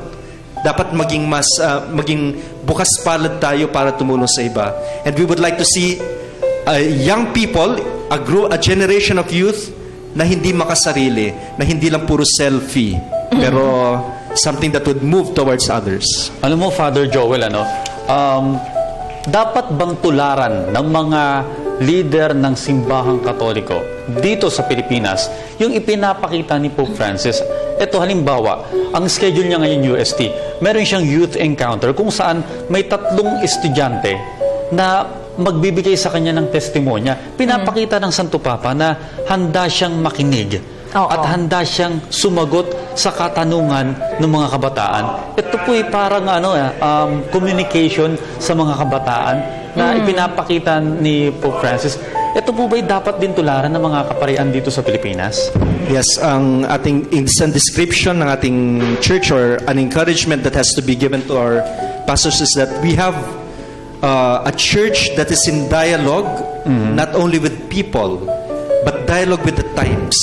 Dapat maging bukas palad tayo para tumulong sa iba. And we would like to see young people, a generation of youth na hindi makasarili, na hindi lang puro selfie, pero something that would move towards others. Alam mo, Father Joel, dapat bang tularan ng mga leader ng simbahang Katoliko dito sa Pilipinas yung ipinapakita ni Pope Francis? Ito, halimbawa, ang schedule niya ngayon UST, meron siyang youth encounter kung saan may 3 estudyante na magbibigay sa kanya ng testimonya. Pinapakita ng Santo Papa na handa siyang makinig at handa siyang sumagot sa katanungan ng mga kabataan. Ito po ay parang communication sa mga kabataan na ipinapakita ni Pope Francis. Ito po ba'y dapat din tularan ng mga kaparian dito sa Pilipinas? Yes, ang ating isang description ng ating church or an encouragement that has to be given to our pastors is that we have a church that is in dialogue, not only with people, but dialogue with the times.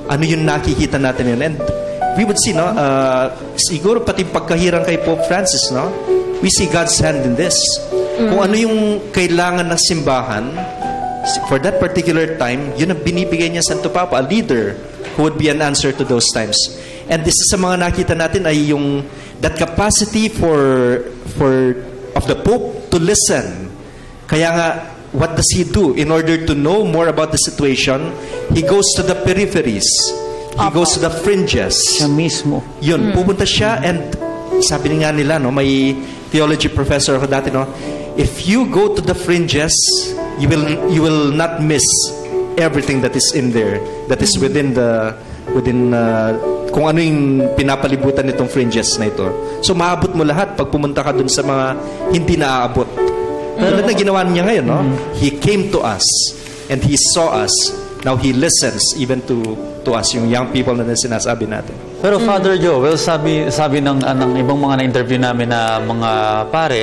Ano yung nakikita natin yun? And we would see, no? Siguro pati pagkahirang kay Pope Francis, no? We see God's hand in this. Kung ano yung kailangan ng simbahan, for that particular time, yun ang binibigay niya Santo Papa, a leader who would be an answer to those times. And this is sa mga nakita natin ay yung that capacity of the Pope to listen. Kaya nga, what does he do? In order to know more about the situation, he goes to the peripheries. He goes to the fringes. Siya mismo. Yun, pupunta siya and sabi nga nila, no, may theology professor ako dati, no, if you go to the fringes, you will not miss everything that is in there, that is within kung ano yung pinapalibutan nitong fringes na ito. So maabot mo lahat pag pumunta ka dun sa mga hindi naaabot. Tulad na ginawa niya ngayon, no? He came to us and he saw us. Now he listens even to us, yung young people na sinasabi natin. Pero Father Joel, sabi ng ibang mga na-interview namin na mga pare,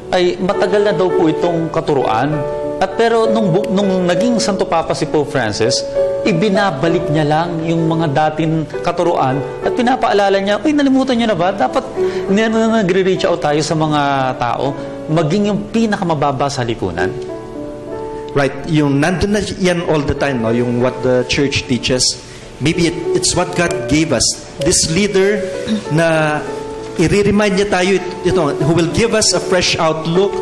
ay matagal na daw po itong katuruan. At pero nung naging Santo Papa si Pope Francis, ibinabalik niya lang yung mga dating katuruan at pinapaalala niya, uy, nalimutan niyo na ba? Dapat nagre-reach out tayo sa mga tao, maging yung pinakamababa sa lipunan. Right, yung nandun na yan all the time, no? Yung what the church teaches. Maybe it's what God gave us. This leader na i-remind niya tayo ito, who will give us a fresh outlook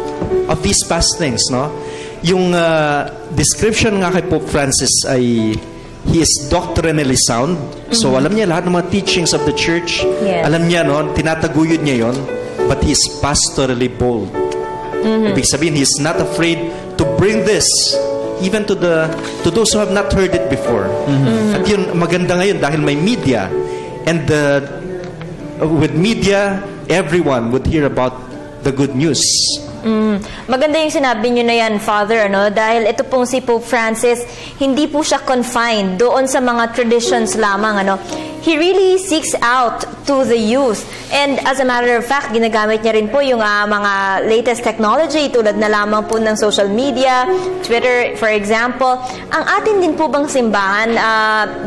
of these past things, no? Yung description nga kay Pope Francis ay he is doctrinally sound. So alam niya lahat ng mga teachings of the church. Yes. Alam niya, no, tinataguyod niya yon, but he is pastorally bold. Ibig sabihin, he is not afraid to bring this even to those who have not heard it before. At yun maganda ngayon dahil may media, and with media everyone would hear about the good news. Maganda yung sinabi nyo na yan, Father, ano? Dahil ito pong si Pope Francis, hindi po siya confined doon sa mga traditions lamang, ano? He really seeks out to the youth. And as a matter of fact, ginagamit niya rin po yung mga latest technology tulad na lamang po ng social media, Twitter, for example. Ang atin din po bang simbahan,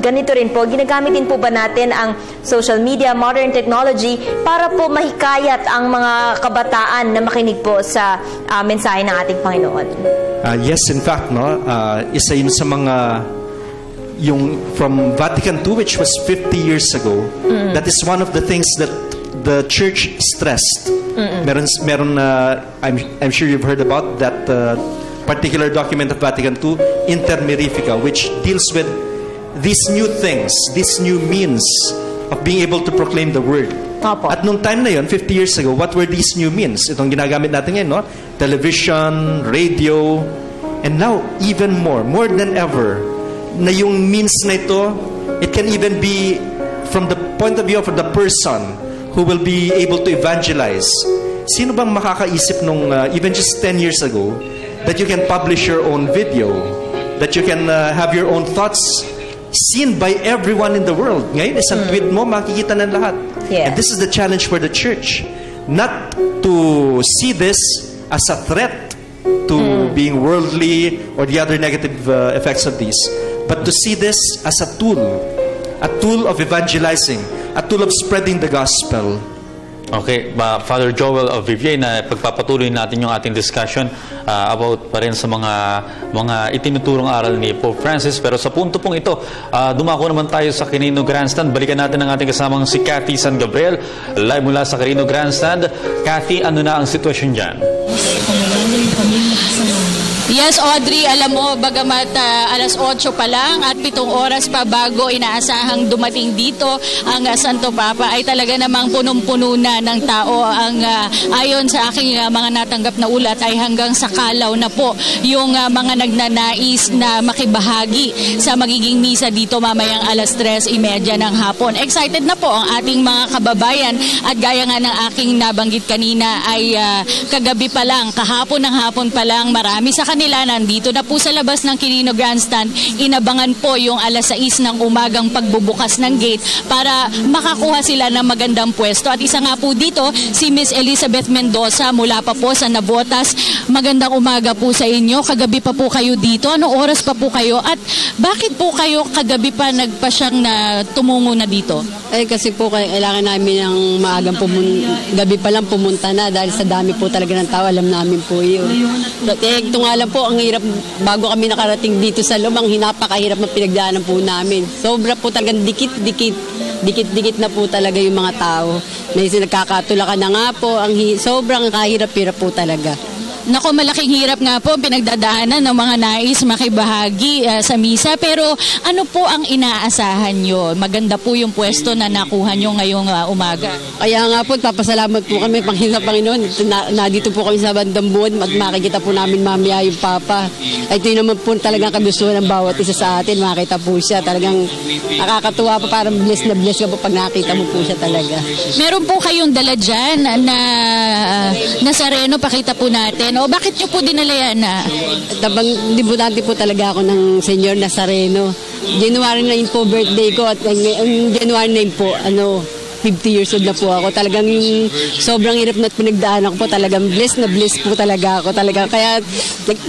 ganito rin po, ginagamit din po ba natin ang social media, modern technology para po mahikayat ang mga kabataan na makinig po sa mensahe ng ating Panginoon? Yes, in fact, no, isa yun sa mga yung from Vatican II, which was 50 years ago. That is one of the things that the church stressed. I'm sure you've heard about that particular document of Vatican II, Inter Mirifica, which deals with these new things, these new means of being able to proclaim the word. Opo. At nung time na yun, 50 years ago, what were these new means? Itong ginagamit natin ngayon, no? Television, radio, and now even more than ever, na yung means na ito, it can even be from the point of view of the person who will be able to evangelize. Sino bang makakaisip nung even just 10 years ago that you can publish your own video, that you can have your own thoughts seen by everyone in the world? Ngayon, isang tweet mo, makikita ng lahat. Yeah. And this is the challenge for the church. Not to see this as a threat to being worldly or the other negative effects of these, but to see this as a tool of evangelizing, a tool of spreading the gospel. Okay, Father Joel of Vivier, na pagpapatuloy natin yung ating discussion about pa rin sa mga itinuturong aral ni Pope Francis. Pero sa punto pong ito, dumako naman tayo sa Quirino Grandstand. Balikan natin ang ating kasamang si Cathy San Gabriel, live mula sa Quirino Grandstand. Cathy, ano na ang sitwasyon dyan? Yes, Audrey, alam mo, bagamat alas 8 pa lang at 7 oras pa bago inaasahang dumating dito ang Santo Papa, ay talaga namang punong-puno na ng tao. Ang ayon sa aking mga natanggap na ulat ay hanggang sa Kalaw na po yung mga nagnanais na makibahagi sa magiging misa dito mamayang alas 3:30 ng hapon. Excited na po ang ating mga kababayan at gaya nga ng aking nabanggit kanina ay kagabi pa lang, kahapon ng hapon pa lang, marami sa kanila nandito na po sa labas ng Quirino Grandstand. Inabangan po yung alas 6 ng umagang pagbubukas ng gate para makakuha sila ng magandang pwesto. At isa nga po dito, si Miss Elizabeth Mendoza mula pa po sa Navotas. Magandang umaga po sa inyo. Kagabi pa po kayo dito. Anong oras pa po kayo? At bakit po kayo kagabi pa nagpasyang na tumungo na dito? Kasi po kailangan namin ng maagang gabi pa lang pumunta na dahil sa dami po talaga ng tao. Alam namin po yun. Ito nga lang po, ang hirap, bago kami nakarating dito sa loob, ang napakahirap na pinagdaanan po namin. Sobra po talagang dikit-dikit na po talaga yung mga tao. May nagkakatulakan na nga po, sobrang kahirap-hirap po talaga. Nako, malaking hirap nga po pinagdadaanan ng mga nais makibahagi sa misa. Pero ano po ang inaasahan nyo? Maganda po yung pwesto na nakuha nyo ngayong umaga. Kaya nga po, papasalamat po kami, Panginoon. Nandito po kami sa bandang buwan at makikita po namin mamaya yung Papa. Ito yun naman po talagang kagustuhan ng bawat isa sa atin. Makita po siya. Talagang nakakatuwa pa, parang bless na bless ka po pag nakita mo po siya talaga. Meron po kayong dala dyan na Nazareno, pakita po natin. O bakit nyo po dinala yan? Dibutante po talaga ako ng Senyor Nazareno. January 9 po birthday ko at January 9 po, 50 years old na po ako. Talagang yung sobrang hirap na pinagdaanan ko po. Talagang blessed na blessed po talaga ako. Talaga. Kaya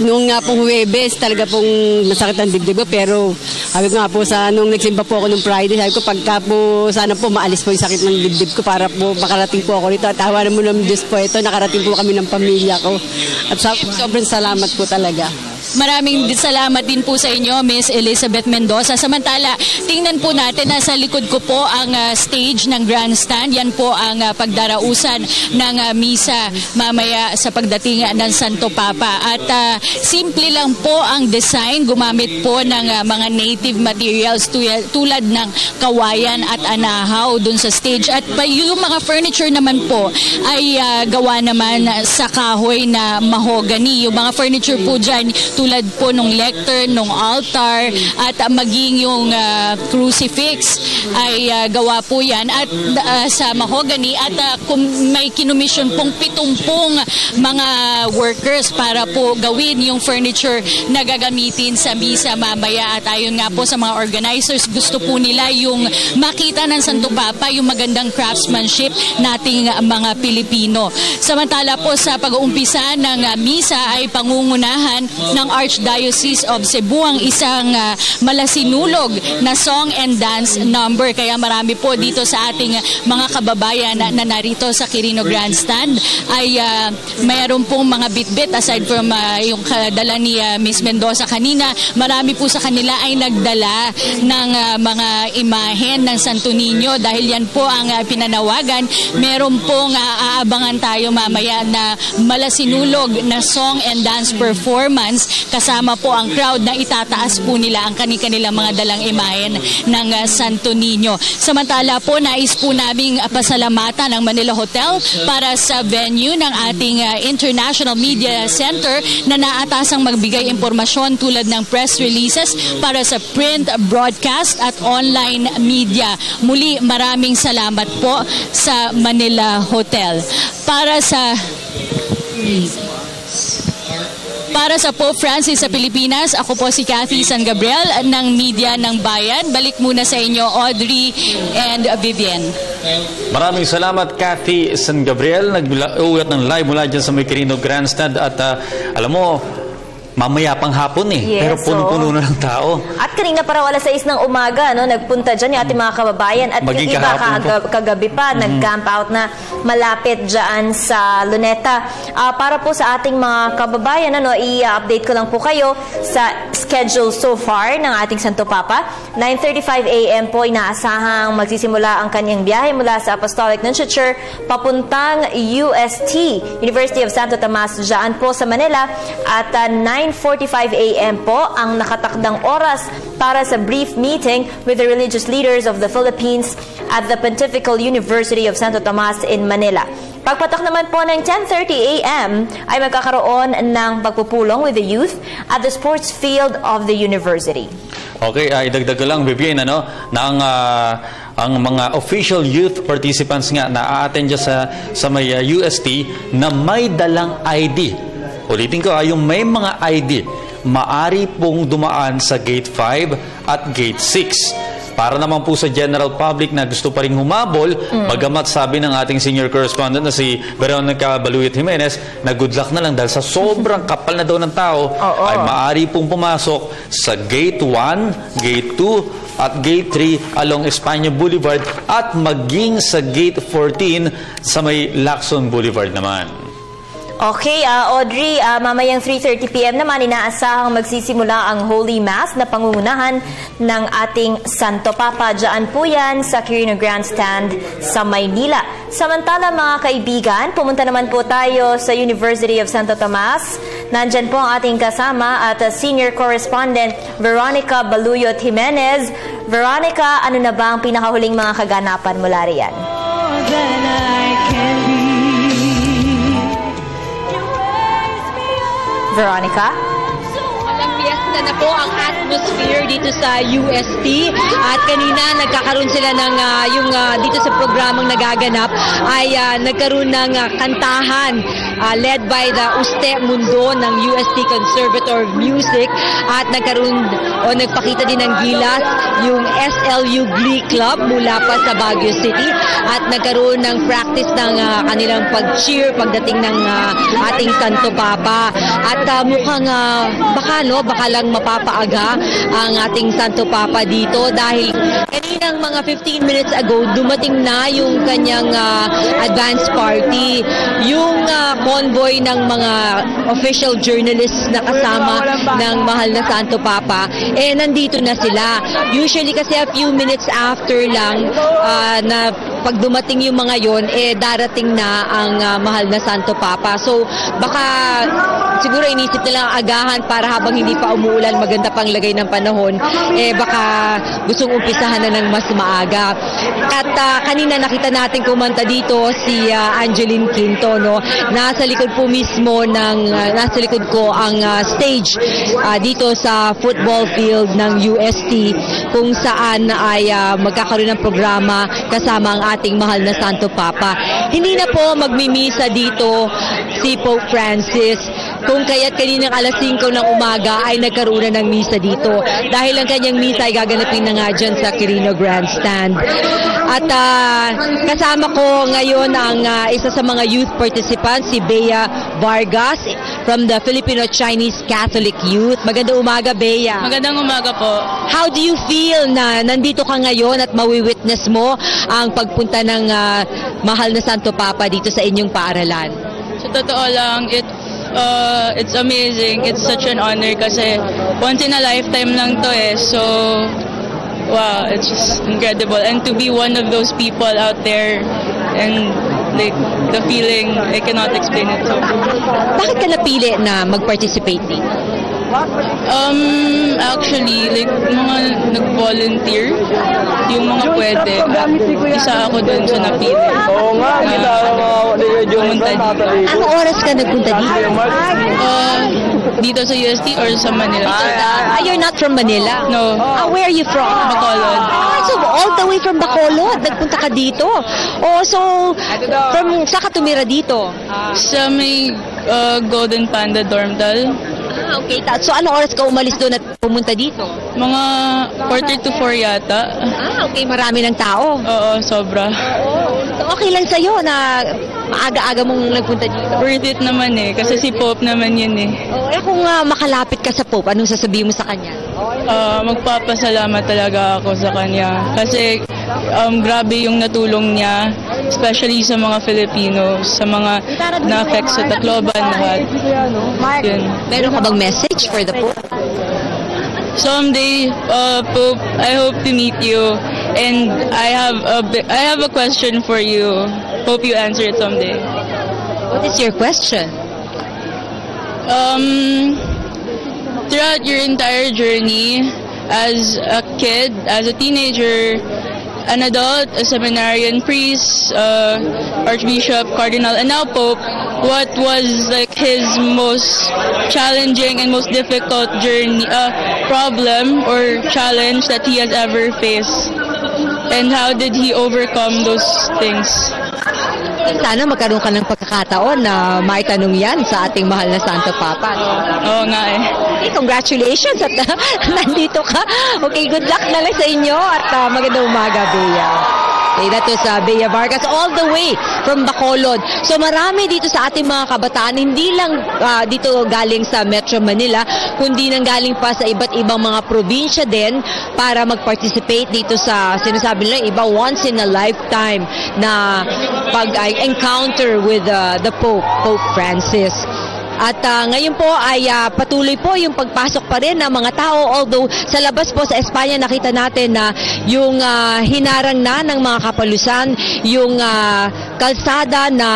noong nga pong Huwebes, talaga pong masakit ang dibdib ko. Pero sabi ko nga po, nung nagsimba po ako nung Friday, sabi ko pagka po, sana po maalis po yung sakit ng dibdib ko para po makarating po ako rito. At tawanan mo ng Diyos po ito, nakarating po kami ng pamilya ko. At sobrang salamat po talaga. Maraming salamat din po sa inyo, Miss Elizabeth Mendoza. Samantala, tingnan po natin, nasa likod ko po ang stage ng grandstand. Yan po ang pagdarausan ng misa mamaya sa pagdating ng Santo Papa. At simple lang po ang design. Gumamit po ng mga native materials tulad ng kawayan at anahaw dun sa stage. At yung mga furniture naman po ay gawa naman sa kahoy na mahogany. Yung mga furniture po dyan, tulad po nung lectern, nung altar, at maging yung crucifix ay gawa po yan at sa mahogany at may kinumission pong 70 mga workers para po gawin yung furniture na gagamitin sa misa mamaya. At ayon nga po sa mga organizers, gusto po nila yung makita ng Santo Papa yung magandang craftsmanship nating mga Pilipino. Samantala po sa pag-uumpisa ng misa ay pangungunahan ng Archdiocese of Cebu ang isang malasinulog na song and dance number. Kaya marami po dito sa ating mga kababayan na narito sa Quirino Grandstand ay mayroon pong mga bit-bit aside from yung dala ni Miss Mendoza kanina. Marami po sa kanila ay nagdala ng mga imahen ng Santo Niño dahil yan po ang pinanawagan. Meron pong aabangan tayo mamaya na malasinulog na song and dance performance kasama po ang crowd na itataas po nila ang kanilang mga dalang imahen ng Santo Niño. Samantala po, nais po naming pasalamatan ng Manila Hotel para sa venue ng ating International Media Center na naatasang magbigay impormasyon tulad ng press releases para sa print, broadcast at online media. Muli, maraming salamat po sa Manila Hotel. Para sa Pope Francis sa Pilipinas, ako po si Cathy San Gabriel ng Media ng Bayan. Balik muna sa inyo, Audrey and Vivian. Maraming salamat, Cathy San Gabriel. Nag-uwat ng live mula dyan sa Quirino Grandstand. At alam mo, mamaya pang hapon Yes, pero puno-puno na ng tao. At kanina parang 6:00 ng umaga, nagpunta dyan yung ating mga kababayan. At Maging yung iba kagabi pa, nag-camp out na malapit dyan sa Luneta. Para po sa ating mga kababayan, i-update ko lang po kayo sa schedule so far ng ating Santo Papa. 9:35 a.m. po inaasahang magsisimula ang kanyang biyahe mula sa Apostolic Nunciature papuntang UST, University of Santo Tomas, dyan po sa Manila. At 9:45 a.m. po ang nakatakdang oras para sa brief meeting with the religious leaders of the Philippines at the Pontifical University of Santo Tomas in Manila. Pagpatak naman po ng 10:30 a.m. ay magkakaroon ng pagpupulong with the youth at the sports field of the university. Okay, idagdag ko lang, Vivian, ang mga official youth participants nga na a-attend sa may UST na may dalang ID. Ulitin ko, yung may mga ID, maari pong dumaan sa Gate 5 at Gate 6. Para naman po sa general public na gusto pa rin humabol, bagamat sabi ng ating senior correspondent na si Veronica Baluyot Jimenez na good luck na lang dahil sa sobrang kapal na daw ng tao, ay maari pong pumasok sa Gate 1, Gate 2, at Gate 3 along Espanya Boulevard at maging sa Gate 14 sa may Lacson Boulevard naman. Okay, Audrey, mamayang 3:30 p.m. naman inaasahang magsisimula ang Holy Mass na pangungunahan ng ating Santo Papa. Diyan po yan sa Quirino Grandstand sa Maynila. Samantala mga kaibigan, pumunta naman po tayo sa University of Santo Tomas. Nandyan po ang ating kasama at senior correspondent Veronica Baluyot Jimenez. Veronica, ano na ba ang pinakahuling mga kaganapan mula riyan? Veronica? Walang biyak na Kamusta na po ang atmosphere dito sa UST? At kanina nagkakaroon sila ng dito sa programang nagaganap ay nagkaroon ng kantahan led by the Uste Mundo ng UST Conservatoire of Music at nagpakita din ng gilas yung SLU Glee Club mula pa sa Baguio City at nagkaroon ng practice ng kanilang pag-cheer pagdating ng ating Santo Papa at mukhang baka lang mapapaaga ang ating Santo Papa dito dahil kaninang mga 15 minutes ago dumating na yung kanyang advance party, yung convoy ng mga official journalists na kasama ng mahal na Santo Papa nandito na sila. Usually kasi a few minutes after lang na pag dumating yung mga yon darating na ang mahal na Santo Papa. So baka siguro inisip nilang agahan para habang hindi pa umuulan, maganda pang lagay ng panahon, baka gustong umpisahan na ng mas maaga. At kanina nakita natin kumanta dito si Angeline Quinto, no? Nasa likod po mismo nasa likod ko ang stage dito sa football field ng UST kung saan ay magkakaroon ng programa kasama ang ating mahal na Santo Papa. Hindi na po magmimisa dito si Pope Francis, kung kaya't kaninang alas 5 ng umaga ay nagkaroon na ng misa dito dahil ang kanyang misa ay gaganapin na nga dyan sa Quirino Grandstand. At kasama ko ngayon ang isa sa mga youth participants, si Bea Vargas from the Filipino-Chinese Catholic Youth. Magandang umaga, Bea. Magandang umaga po. How do you feel na nandito ka ngayon at mawi-witness mo ang pagpunta ng mahal na Santo Papa dito sa inyong paaralan? Sa totoo lang, it's amazing. It's such an honor kasi once in a lifetime lang to so wow, it's just incredible. And to be one of those people out there and like the feeling, I cannot explain it. So. Bakit ka napili na mag-participate dito? Actually, like, mga nag-volunteer, yung mga pwede. Isa ako dun sa napili. Oo nga, pumunta dito. Anong oras ka nagpunta dito? Dito sa UST or sa Manila? You're not from Manila? No. Where are you from? Bacolod. So all the way from Bacolod, nagpunta ka dito? So saan ka tumira dito? Sa may Golden Panda Dormdal. Okay. So anong oras ka umalis doon at pumunta dito? Mga 3:45 yata. Okay. Marami ng tao? Oo, sobra. So okay lang sa'yo na maaga-aga mong nagpunta dito? Worth it naman kasi si Pope naman yun Kung makalapit ka sa Pope, anong sasabihin mo sa kanya? Magpapasalamat talaga ako sa kanya. Kasi grabe yung natulong niya, especially sa mga Filipino, sa mga na-affect sa Tacloban lahat. Yun. Meron ka bang message for the Pope? Someday, Pope, I hope to meet you. And I have a question for you. Hope you answer it someday. What is your question? Throughout your entire journey, as a kid, as a teenager, an adult, a seminarian, priest, archbishop, cardinal, and now Pope, what was like his most challenging and most difficult journey, problem or challenge that he has ever faced? And how did he overcome those things? Sana magkaroon ka ng pagkakataon na maitanong yan sa ating mahal na Santo Papa. Oo nga Okay, congratulations at nandito ka. Okay, good luck na lang sa inyo at magandang umaga, Bea. Okay, that was Bea Vargas all the way from Bacolod. So marami dito sa ating mga kabataan, hindi lang dito galing sa Metro Manila, kundi nang galing pa sa iba't ibang mga probinsya din para mag-participate dito sa sinasabi nila iba once in a lifetime na pag-encounter with the Pope Francis. At ngayon po ay patuloy po yung pagpasok pa rin ng mga tao, although sa labas po sa Espanya nakita natin na yung hinarang na ng mga kapalusan, yung kalsada na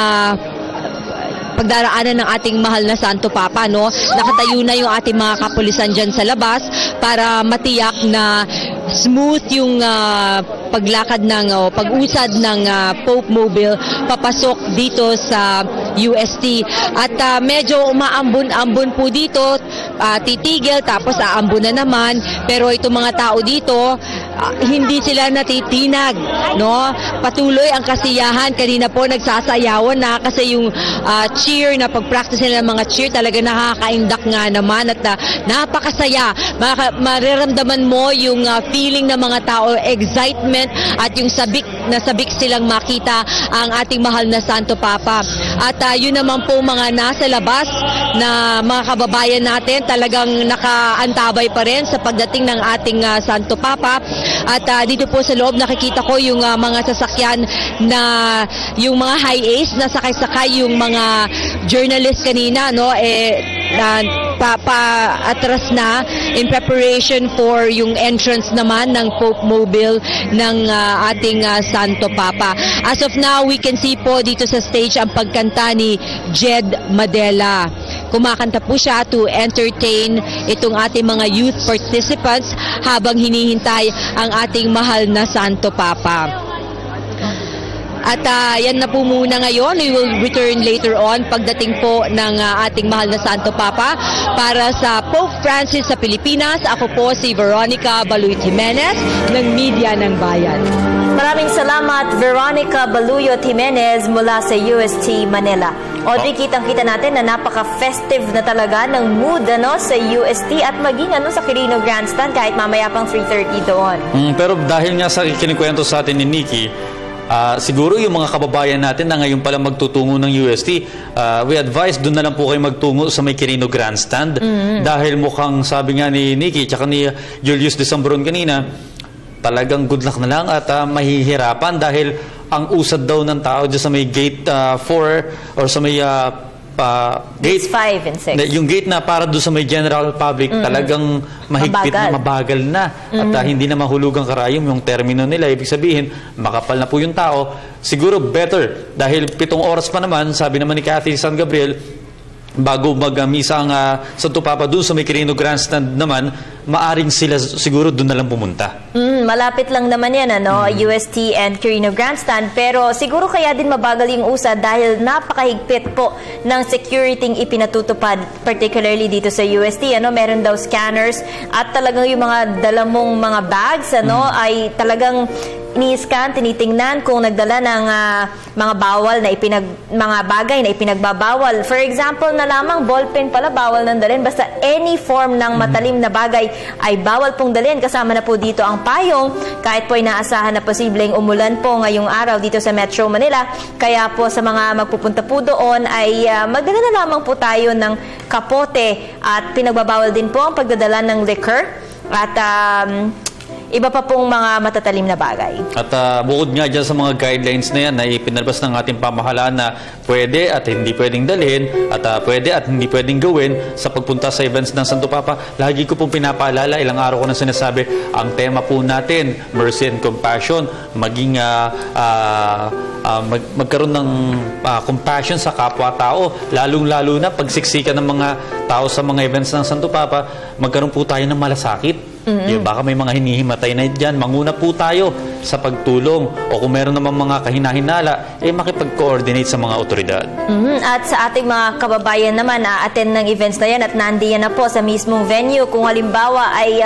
pagdaraanan ng ating mahal na Santo Papa, no? Nakatayo na yung ating mga kapulisan dyan sa labas para matiyak na smooth yung paglakad ng pag-usad ng Pope Mobile papasok dito sa UST. At medyo umaambon-ambon po dito, titigil tapos aambon na naman. Pero itong mga tao dito, hindi sila natitinag, no? Patuloy ang kasiyahan. Kanina po nagsasayawan na kasi yung cheer na pag-practice nila ng mga cheer talaga nakakaindak nga naman at napakasaya. Mariramdaman mo yung feeling ng mga tao, excitement at yung sabik silang makita ang ating mahal na Santo Papa. At yun naman po mga nasa labas na mga kababayan natin talagang nakaantabay pa rin sa pagdating ng ating Santo Papa. At dito po sa loob nakikita ko yung mga sasakyan na yung mga high ace na sakay-sakay yung mga journalist kanina, no, pa-atras na in preparation for yung entrance naman ng Pope Mobile ng ating Santo Papa. As of now, we can see po dito sa stage ang pagkanta ni Jed Madela. Kumakanta po siya to entertain itong ating mga youth participants habang hinihintay ang ating mahal na Santo Papa. At yan na po muna ngayon. We will return later on pagdating po ng ating mahal na Santo Papa. Para sa Pope Francis sa Pilipinas, ako po si Veronica Baluyot Jimenez ng Media ng Bayan. Maraming salamat, Veronica Baluyot Jimenez mula sa UST Manila. Audrey, kitang-kita natin na napaka-festive na talaga ng mood sa UST at maging sa Quirino Grandstand kahit mamaya pang 3:30 doon. Pero dahil nga sa kinikwento sa atin ni Nikki, siguro yung mga kababayan natin na ngayon pala magtutungo ng UST, we advise doon na lang po kayo magtungo sa may Quirino Grandstand. Dahil mukhang sabi nga ni Nikki tsaka ni Julius de Sambron kanina, talagang good luck na lang at mahihirapan dahil ang usad daw ng tao dyan sa may gate 4 or sa may gate 5 and 6. Yung gate na para doon sa may general public, talagang mahigpit na, mabagal na. At hindi na mahulugang karayom yung termino nila. Ibig sabihin, makapal na po yung tao. Siguro better dahil 7 oras pa naman, sabi naman ni Cathy San Gabriel, bago mag-misa ang Santo Papa doon sa may Quirino Grandstand naman, maaring sila siguro doon na lang pumunta. Malapit lang naman yan, UST and Quirino Grandstand. Pero siguro kaya din mabagal yung usad dahil napakahigpit po ng security ipinatutupad, particularly dito sa UST. Meron daw scanners at talagang yung mga dalamong mga bags ay talagang ini-scan, tinitingnan kung nagdala ng mga bawal na mga bagay na ipinagbabawal. For example na lamang, ballpen pala bawal nang dalhin. Basta any form ng matalim na bagay ay bawal pong dalhin. Kasama na po dito ang payong. Kahit po inaasahan na posibleng umulan po ngayong araw dito sa Metro Manila. Kaya po sa mga magpupunta po doon ay magdala na lamang po tayo ng kapote. At pinagbabawal din po ang pagdadala ng liquor. At iba pa pong mga matatalim na bagay. At bukod nga dyan sa mga guidelines na yan na ipinalabas ng ating pamahalaan na pwede at hindi pwedeng dalhin at pwede at hindi pwedeng gawin sa pagpunta sa events ng Santo Papa, lagi ko pong pinapaalala, ilang araw ko na sinasabi, ang tema po natin, mercy and compassion, maging magkaroon ng compassion sa kapwa-tao, lalong-lalo na pagsiksikan ng mga tao sa mga events ng Santo Papa, magkaroon po tayo ng malasakit. Baka may mga hinihimatay na dyan, manguna po tayo sa pagtulong o kung meron naman mga kahinahinala, makipag-coordinate sa mga otoridad. At sa ating mga kababayan naman, attend ng events na yan at nandiyan na po sa mismong venue. Kung halimbawa ay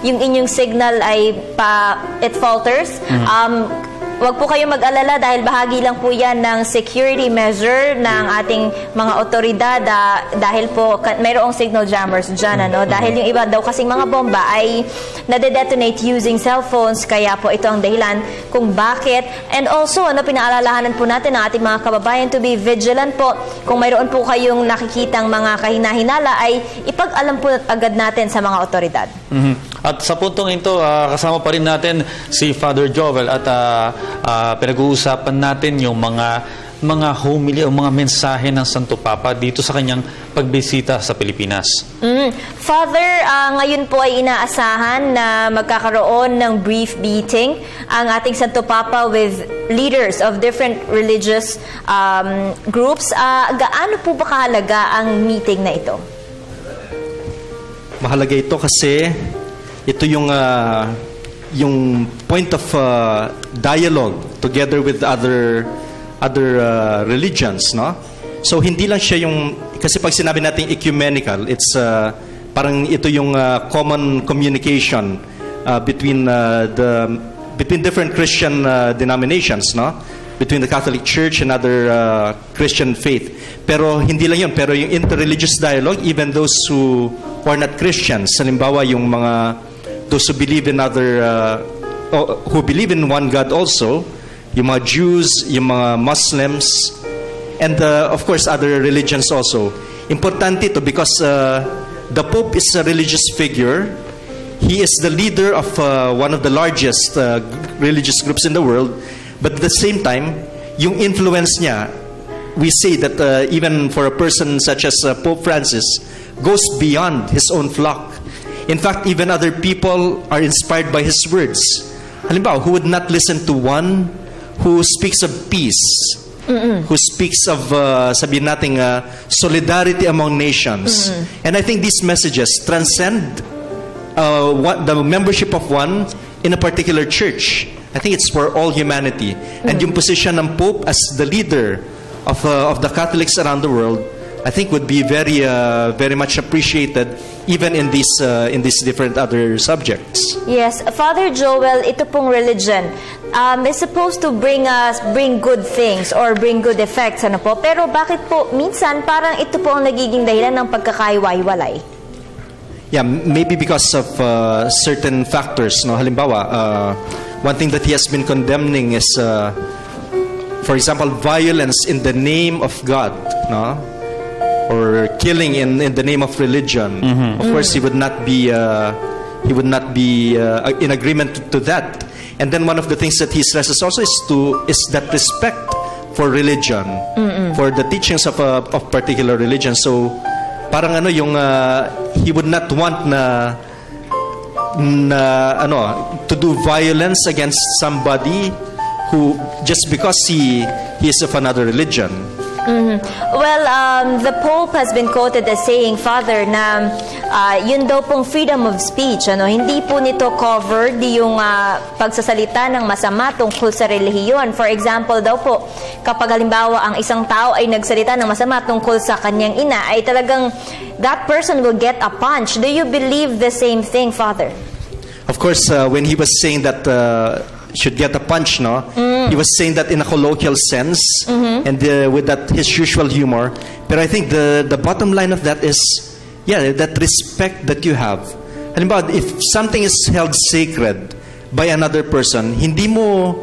yung inyong signal ay it falters, wag po kayong mag-alala dahil bahagi lang po yan ng security measure ng ating mga otoridad dahil po mayroong signal jammers dyan. Dahil yung iba daw kasing mga bomba ay nade-detonate using cellphones, kaya po ito ang dahilan kung bakit. And also, pinaalalahanan po natin ang ating mga kababayan to be vigilant po. Kung mayroon po kayong nakikitang mga kahinahinala ay ipag-alam po agad natin sa mga otoridad. At sa puntong ito, kasama pa rin natin si Father Jovel at pinag-uusapan natin yung mga homily o mga mensahe ng Santo Papa dito sa kanyang pagbisita sa Pilipinas. Father, ngayon po ay inaasahan na magkakaroon ng brief meeting ang ating Santo Papa with leaders of different religious groups. Gaano po ba kahalaga ang meeting na ito? Mahalaga ito kasi ito yung point of dialogue together with other religions, no? So hindi lang siya yung, kasi pag sinabi natin ecumenical, it's parang ito yung common communication between different Christian denominations, no? Between the Catholic Church and other Christian faith. Pero hindi lang yun, pero yung interreligious dialogue, even those who are not Christians, halimbawa yung mga those who believe in who believe in one God also, yung mga Jews, yung mga Muslims, and of course other religions also. Importante ito because the Pope is a religious figure. He is the leader of one of the largest religious groups in the world. But at the same time, yung influence niya, we say that even for a person such as Pope Francis, goes beyond his own flock. In fact, even other people are inspired by his words. Halimbawa, who would not listen to one who speaks of peace, who speaks of, sabihin natin, solidarity among nations. And I think these messages transcend the membership of one in a particular church. I think it's for all humanity. And yung position ng Pope as the leader of the Catholics around the world, I think would be very very much appreciated even in these different other subjects. Yes, Father Joel, ito pong religion is supposed to bring good things or bring good effects, ano po? Pero bakit po minsan parang ito po ang nagiging dahilan ng pagkakaiwalay? Yeah, maybe because of certain factors, no? Halimbawa, one thing that he has been condemning is, for example, violence in the name of God, no? Or killing in the name of religion. Of course, he would not be in agreement to that. And then one of the things that he stresses also is that respect for religion, for the teachings of particular religion. So, parang he would not want to do violence against somebody who just because he is of another religion. Well, the Pope has been quoted as saying, Father, na yun daw pong freedom of speech, hindi po nito covered yung pagsasalita ng masama tungkol sa relihiyon. For example daw po, kapag halimbawa ang isang tao ay nagsalita ng masama tungkol sa kanyang ina, ay talagang that person will get a punch. Do you believe the same thing, Father? Of course, when he was saying that should get a punch, no? He was saying that in a colloquial sense and with that his usual humor. But I think the bottom line of that is, yeah, that respect that you have. Halimbawa, if something is held sacred by another person, hindi mo,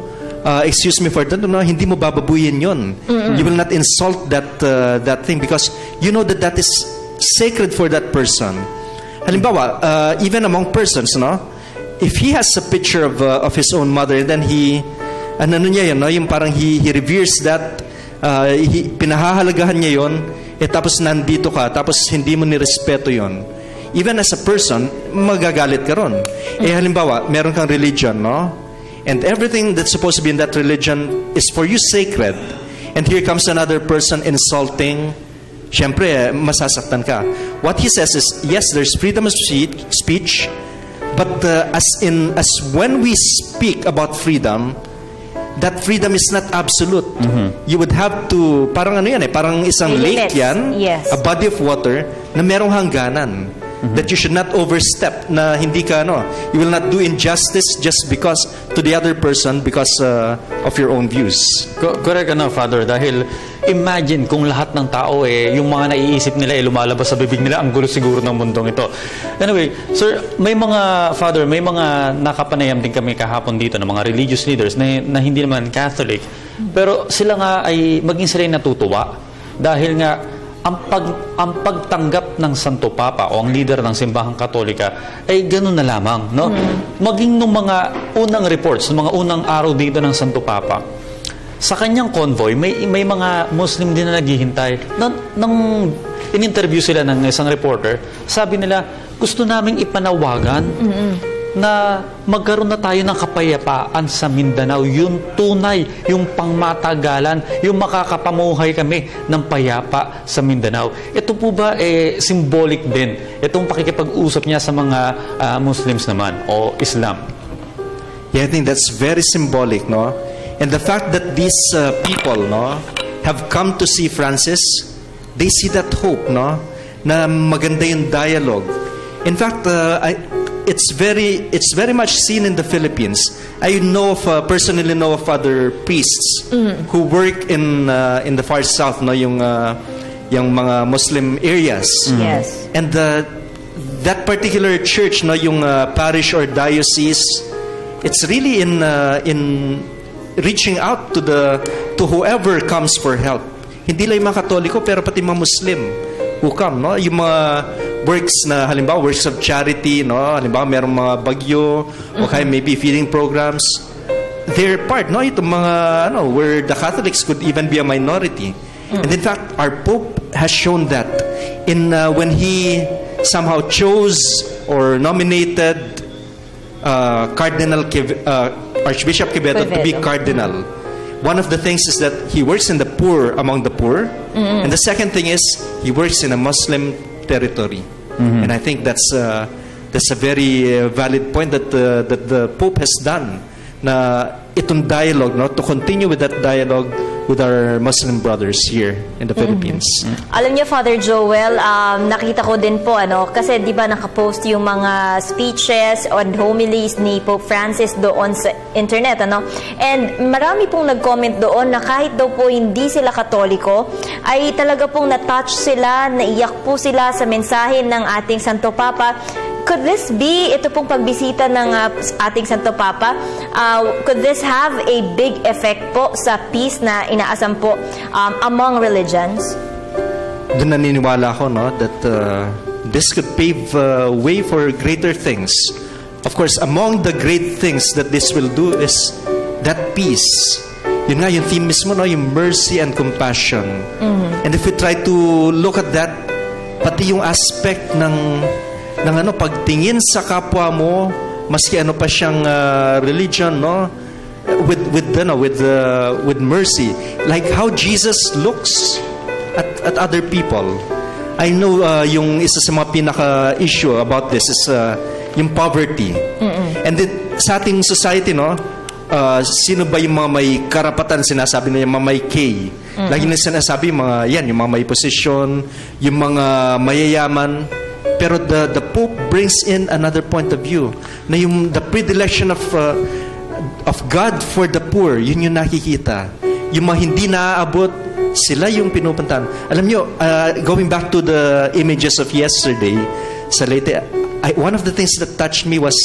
excuse me for that, no? Hindi mo bababuyin yun. You will not insult that thing because you know that is sacred for that person. Halimbawa, even among persons, no? If he has a picture of his own mother, and then yung parang he reveres that, pinahahalagahan niya yun, tapos nandito ka, tapos hindi mo nirespeto yun. Even as a person, magagalit ka ron. Halimbawa, meron kang religion, no? And everything that's supposed to be in that religion is for you sacred. And here comes another person insulting. Siyempre, masasaktan ka. What he says is, yes, there's freedom of speech, but as when we speak about freedom, that freedom is not absolute. You would have to, parang parang isang lake yan, yes. A body of water na merong hangganan. That you should not overstep, na hindi ka, you will not do injustice just because to the other person because of your own views. Correct Father, dahil imagine kung lahat ng tao yung mga naiisip nila lumalabas sa bibig nila, ang gulo siguro ng mundong ito. Anyway, sir, may mga nakapanayam din kami kahapon dito ng mga religious leaders na hindi naman Catholic, pero sila nga ay maging sila natutuwa dahil nga ang pagtanggap ng Santo Papa o ang leader ng Simbahang Katolika ay gano'n na lamang, no? Maging nung mga unang reports, nung mga unang araw dito ng Santo Papa, sa kanyang convoy, may mga Muslim din na naghihintay. Nang in-interview sila ng isang reporter, sabi nila, gusto naming ipanawagan na magkaroon na tayo ng kapayapaan sa Mindanao, yung tunay, yung pangmatagalan, yung makakapamuhay kami ng payapa sa Mindanao. Ito po ba symbolic din? Itong pakikipag-usap niya sa mga Muslims naman o Islam? Yeah, I think that's very symbolic, no? And the fact that these people, no, have come to see Francis they see that hope, no? Na maganda yung dialogue. In fact, it's very much seen in the Philippines. I personally know of other priests who work in the far south, no, yung mga Muslim areas. Yes. And that particular church, no, yung parish or diocese, it's really in reaching out to whoever comes for help. Hindi lang yung mga Katoliko, pero pati mga Muslim who come, no? Yung mga works na, halimbawa, works of charity, no? Halimbawa, merong mga bagyo, o kaya maybe feeding programs. They're part, no? Itong mga, where the Catholics could even be a minority. And in fact, our Pope has shown that when he somehow chose or nominated Archbishop Quevedo to be cardinal. One of the things is that he works in the poor among the poor, and the second thing is he works in a Muslim territory. And I think that's a very valid point that the Pope has done. Na itong dialogue, no, to continue with that dialogue with our Muslim brothers here in the Philippines. Alam niyo, Father Joel, nakita ko din po, kasi di ba nakapost yung mga speeches and homilies ni Pope Francis doon sa internet, And marami pong nag-comment doon na kahit daw po hindi sila Katoliko, ay talaga pong na-touch sila, naiyak po sila sa mensahe ng ating Santo Papa. Could this be, ito pong pagbisita ng ating Santo Papa, could this have a big effect po sa peace na inaasam po among religions? Doon naniniwala ako, no, that this could pave way for greater things. Of course, among the great things that this will do is that peace. Yun nga, yung theme mismo, no, yung mercy and compassion. And if we try to look at that, pati yung aspect ng pagtingin sa kapwa mo, maski pa siyang religion, no, with mercy, like how Jesus looks at other people. I know yung isa sa mga pinaka-issue about this is yung poverty. And then, sa ating society, no, sino ba yung mga may karapatan, sinasabi na yung mga may K? Lagi na sinasabi yung mga may posisyon, yung mga mayayaman. Pero the Pope brings in another point of view, na yung the predilection of God for the poor, yun yung nakikita. Yung mga hindi naaabot, sila yung pinupuntahan. Alam nyo, going back to the images of yesterday, sa Leyte, one of the things that touched me was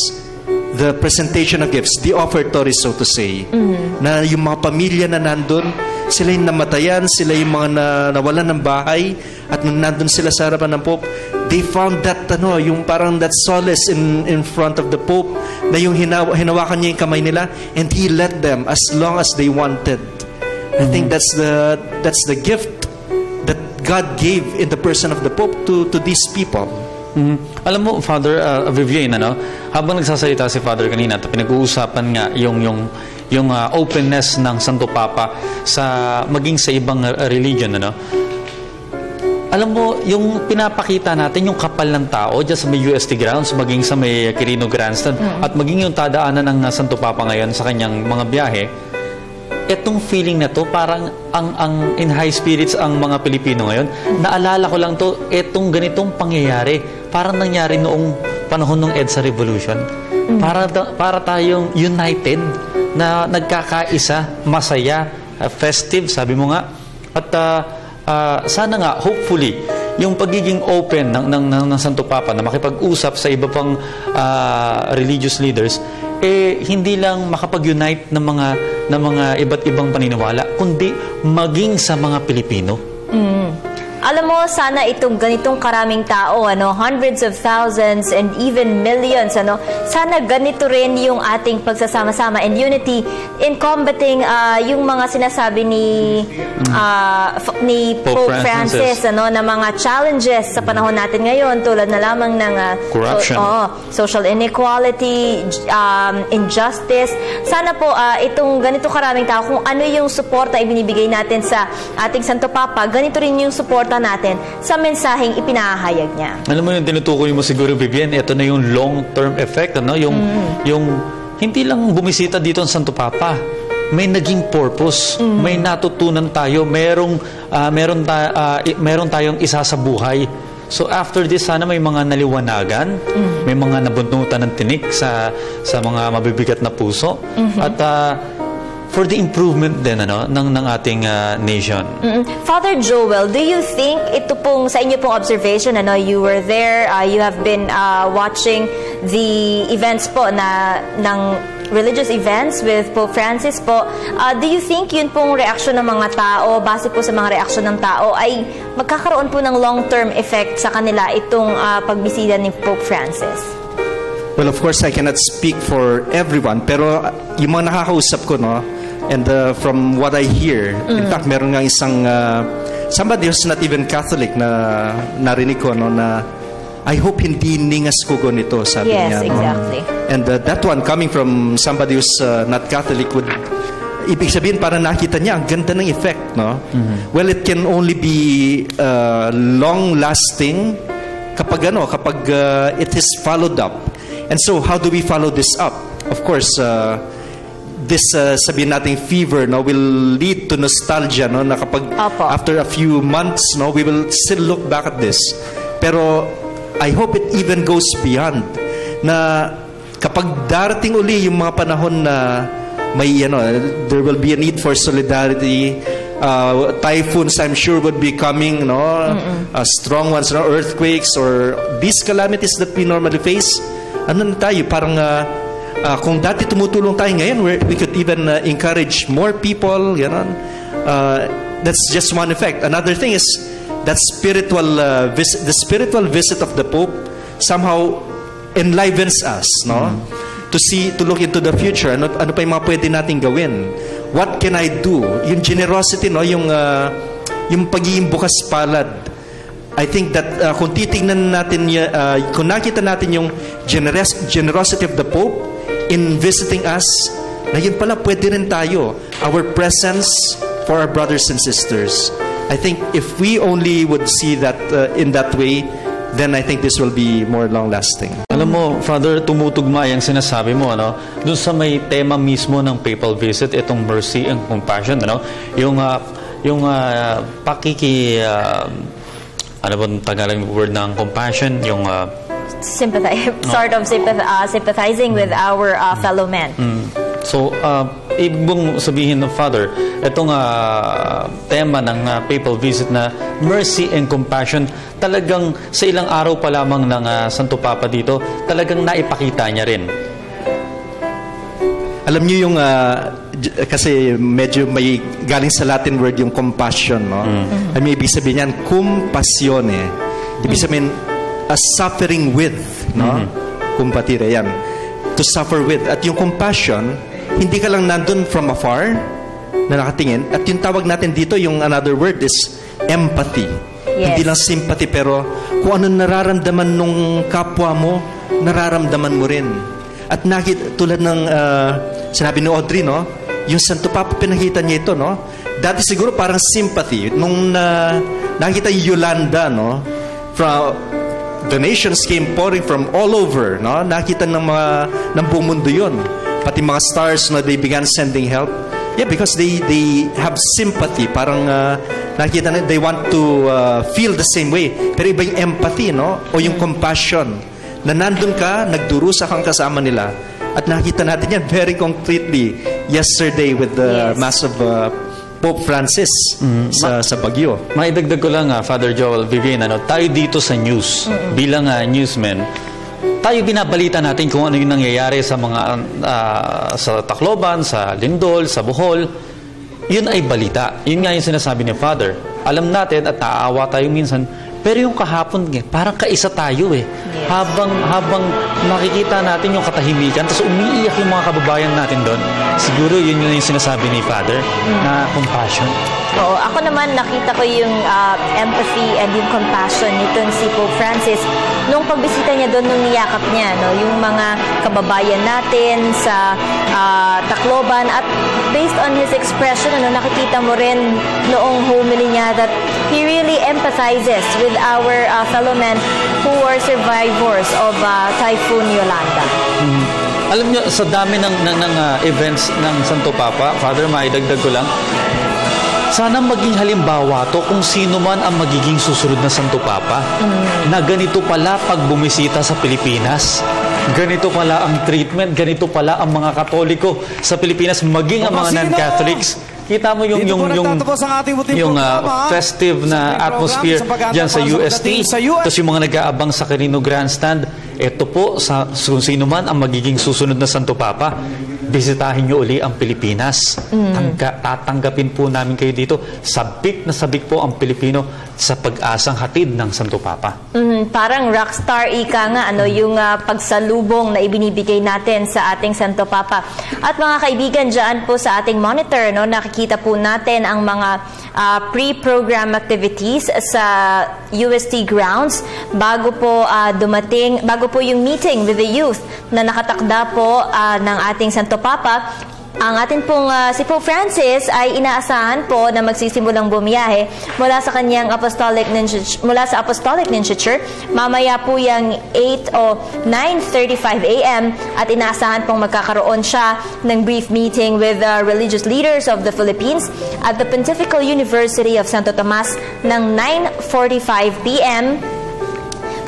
the presentation of gifts, the offertory, so to say. Na yung mga pamilya na nandun, sila yung namatayan, sila yung mga nawalan ng bahay, at nung nandun sila sa harapan ng Pope, they found that, yung parang that solace in front of the Pope, na yung hinawakan niya yung kamay nila, and he let them as long as they wanted. I think that's the gift that God gave in the person of the Pope to these people. Alam mo, Father Vivian, habang nagsasalita si Father kanina, pinag-uusapan nga yung openness ng Santo Papa maging sa ibang religion, Alam mo, yung pinapakita natin, yung kapal ng tao dyan sa may UST grounds, maging sa may Quirino Grandstand, at maging yung tadaanan ng Santo Papa ngayon sa kanyang mga biyahe, etong feeling na to, parang ang in high spirits ang mga Pilipino ngayon. Naalala ko lang to, etong ganitong pangyayari, parang nangyari noong panahon ng EDSA Revolution. Para tayong united, na nagkakaisa, masaya, festive, sabi mo nga. At sana nga, hopefully, yung pagiging open ng Santo Papa na makipag-usap sa iba pang religious leaders, hindi lang makapag-unite ng mga iba't ibang paniniwala, kundi maging sa mga Pilipino. Alam mo, sana itong ganitong karaming tao, hundreds of thousands and even millions, sana ganito rin yung ating pagsasama-sama and unity in combating yung mga sinasabi ni Pope Francis, na mga challenges sa panahon natin ngayon, tulad na lamang ng corruption, social inequality, injustice. Sana po itong ganito karaming tao, kung ano yung support na ibinibigay natin sa ating Santo Papa, ganito rin yung support natin sa mensaheng ipinahayag niya. Alam mo yung tinutukoy mo siguro, Vivian, ito na yung long-term effect, yung hindi lang bumisita dito ang Santo Papa, may naging purpose. May natutunan tayo, meron tayong isa sa buhay. So after this, sana may mga naliwanagan, may mga nabunutan ng tinik sa mga mabibigat na puso. At for the improvement din ng ating nation. Father Joel, do you think ito pong sa inyo pong observation, you were there, you have been watching the events po ng religious events with Pope Francis po, do you think yun pong reaksyon ng mga tao, base po sa mga reaksyon ng tao, ay magkakaroon po ng long-term effect sa kanila itong pagbisita ni Pope Francis? Well, of course, I cannot speak for everyone, pero yung mga nakakausap ko, and from what I hear, in fact, meron nga isang somebody who's not even Catholic na narinig ko, na I hope hindi ningas kugo nito, sabi niya. Yes, exactly. And that one coming from somebody who's not Catholic would, ibig sabihin, para nakita niya, ang ganda ng effect, Well, it can only be long-lasting kapag it is followed up. And so, how do we follow this up? Of course, this sabihin nating fever will lead to nostalgia, na kapag after a few months, we will still look back at this. Pero I hope it even goes beyond, na kapag darating uli yung mga panahon na may there will be a need for solidarity. Typhoons, I'm sure, would be coming, strong ones, earthquakes, or these calamities that we normally face. Ano na tayo, parang kung dati tumutulong tayo ngayon, we could even encourage more people, that's just one effect. Another thing is that the spiritual visit of the Pope somehow enlivens us, to look into the future. Ano pa yung mga pwede nating gawin? What can I do? Yung generosity, yung pagiging bukas palad. I think that kung titingnan natin, kung nakita natin yung generosity of the Pope in visiting us, na yun pala, pwede rin tayo. Our presence for our brothers and sisters. I think if we only would see that in that way, then I think this will be more long-lasting. Alam mo, Father, tumutugma yung sinasabi mo, dun sa may tema mismo ng papal visit, itong mercy and compassion, yung ano ba ang Tagalog word ng compassion? Yung sympathizing with our fellow men. So, ibig sabihin ng Father, itong tema ng papal visit na mercy and compassion, talagang sa ilang araw pa lamang ng Santo Papa dito, talagang naipakita niya rin. Alam niyo yung kasi medyo may galing sa Latin word yung compassion, Ay may ibig sabihin yan, compasione. Ibig sabihin, a suffering with, Compatire, yan. To suffer with. At yung compassion, hindi ka lang nandun from afar na nakatingin. At yung tawag natin dito, yung another word is empathy. Yes. Hindi lang sympathy, pero kung ano nararamdaman nung kapwa mo, nararamdaman mo rin. At tulad ng sinabi ni Audrey, yung Santo Papa, pinakita niya ito, Dati siguro parang sympathy. Nung nakita yung Yolanda, from donations came pouring from all over, Nakita ng buong mundo yun. Pati mga stars na they began sending help. Yeah, because they have sympathy. Parang nakita na they want to feel the same way. Pero iba yung empathy, o yung compassion. Na nandun ka, nagdurusa kang kasama nila. At nakita natin yan very concretely yesterday with the Mass of Pope Francis sa Baguio. Maidagdag ko lang, Father Joel Vivian, tayo dito sa news, bilang newsmen, tayo binabalita natin kung ano yung nangyayari sa mga sa Tacloban, sa Lindol, sa Bohol. Yun ay balita. Yun nga yung sinasabi ni Father. Alam natin at naaawa tayo minsan, pero yung kahapon, parang kaisa tayo eh. Yes. Habang nakikita natin yung katahimikan, tapos umiiyak yung mga kababayan natin doon, siguro yun yung sinasabi ni Father, na compassion. Oo, ako naman nakita ko yung empathy and yung compassion nitong si Pope Francis nung pagbisita niya doon, nung niyakap niya, yung mga kababayan natin sa Tacloban, at based on his expression, nakikita mo rin noong homily niya that he really empathizes with our fellow men who are survivors of Typhoon Yolanda. Alam nyo, sa dami ng events ng Santo Papa, Father, maidagdag ko lang, sana maging halimbawa to kung sino man ang magiging susunod na Santo Papa na ganito pala pag bumisita sa Pilipinas. Ganito pala ang treatment, ganito pala ang mga Katoliko sa Pilipinas, maging ang mga non-Catholics. Kita mo yung festive na atmosphere dyan sa UST. Tapos yung mga nag-aabang sa Quirino Grandstand, ito po, kung sino man ang magiging susunod na Santo Papa, bisitahin nyo uli ang Pilipinas. Tatanggapin po namin kayo dito. Sabik na sabik po ang Pilipino sa pag-asang hatid ng Santo Papa. Parang rockstar ika nga, yung pagsalubong na ibinibigay natin sa ating Santo Papa. At mga kaibigan, dyan po sa ating monitor, nakikita po natin ang mga pre-program activities sa UST grounds bago po bago po yung meeting with the youth na nakatakda po ng ating Santo Papa. Ang atin pong si Pope Francis ay inaasahan po na magsisimulang bumiyahe mula sa kanyang Apostolic Nunciature. Mamaya po yung 8 o 9:35 a.m. at inaasahan pong magkakaroon siya ng brief meeting with religious leaders of the Philippines at the Pontifical University of Santo Tomas ng 9:45 p.m.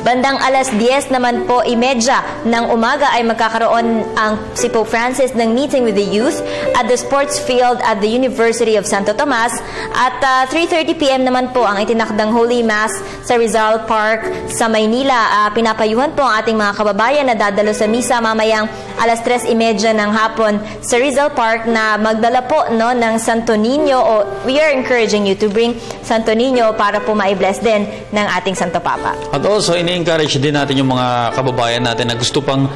Bandang alas 10 naman po, 30 ng umaga ay magkakaroon si Pope Francis ng meeting with the youth at the sports field at the University of Santo Tomas. At 3:30 p.m. naman po ang itinakdang Holy Mass sa Rizal Park sa Maynila. Pinapayuhan po ang ating mga kababayan na dadalo sa misa mamayang alas 3:30 ng hapon sa Rizal Park na magdala po ng Santo Niño. We are encouraging you to bring Santo Niño para po ma-bless din ng ating Santo Papa. At also, ini-encourage din natin yung mga kababayan natin na gusto pang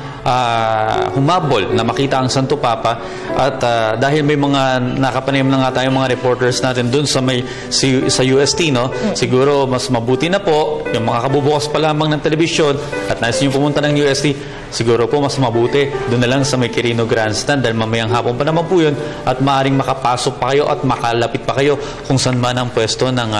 humabol na makita ang Santo Papa. At dahil may mga nakapanayam na nga tayong mga reporters natin dun sa UST, siguro mas mabuti na po yung mga kabubukas pa lamang ng telebisyon at nais nyo pumunta ng UST, siguro po mas mabuti doon na lang sa may Quirino Grandstand dahil mamayang hapon pa naman po yun at maaaring makapasok pa kayo at makalapit pa kayo kung saan man ang pwesto ng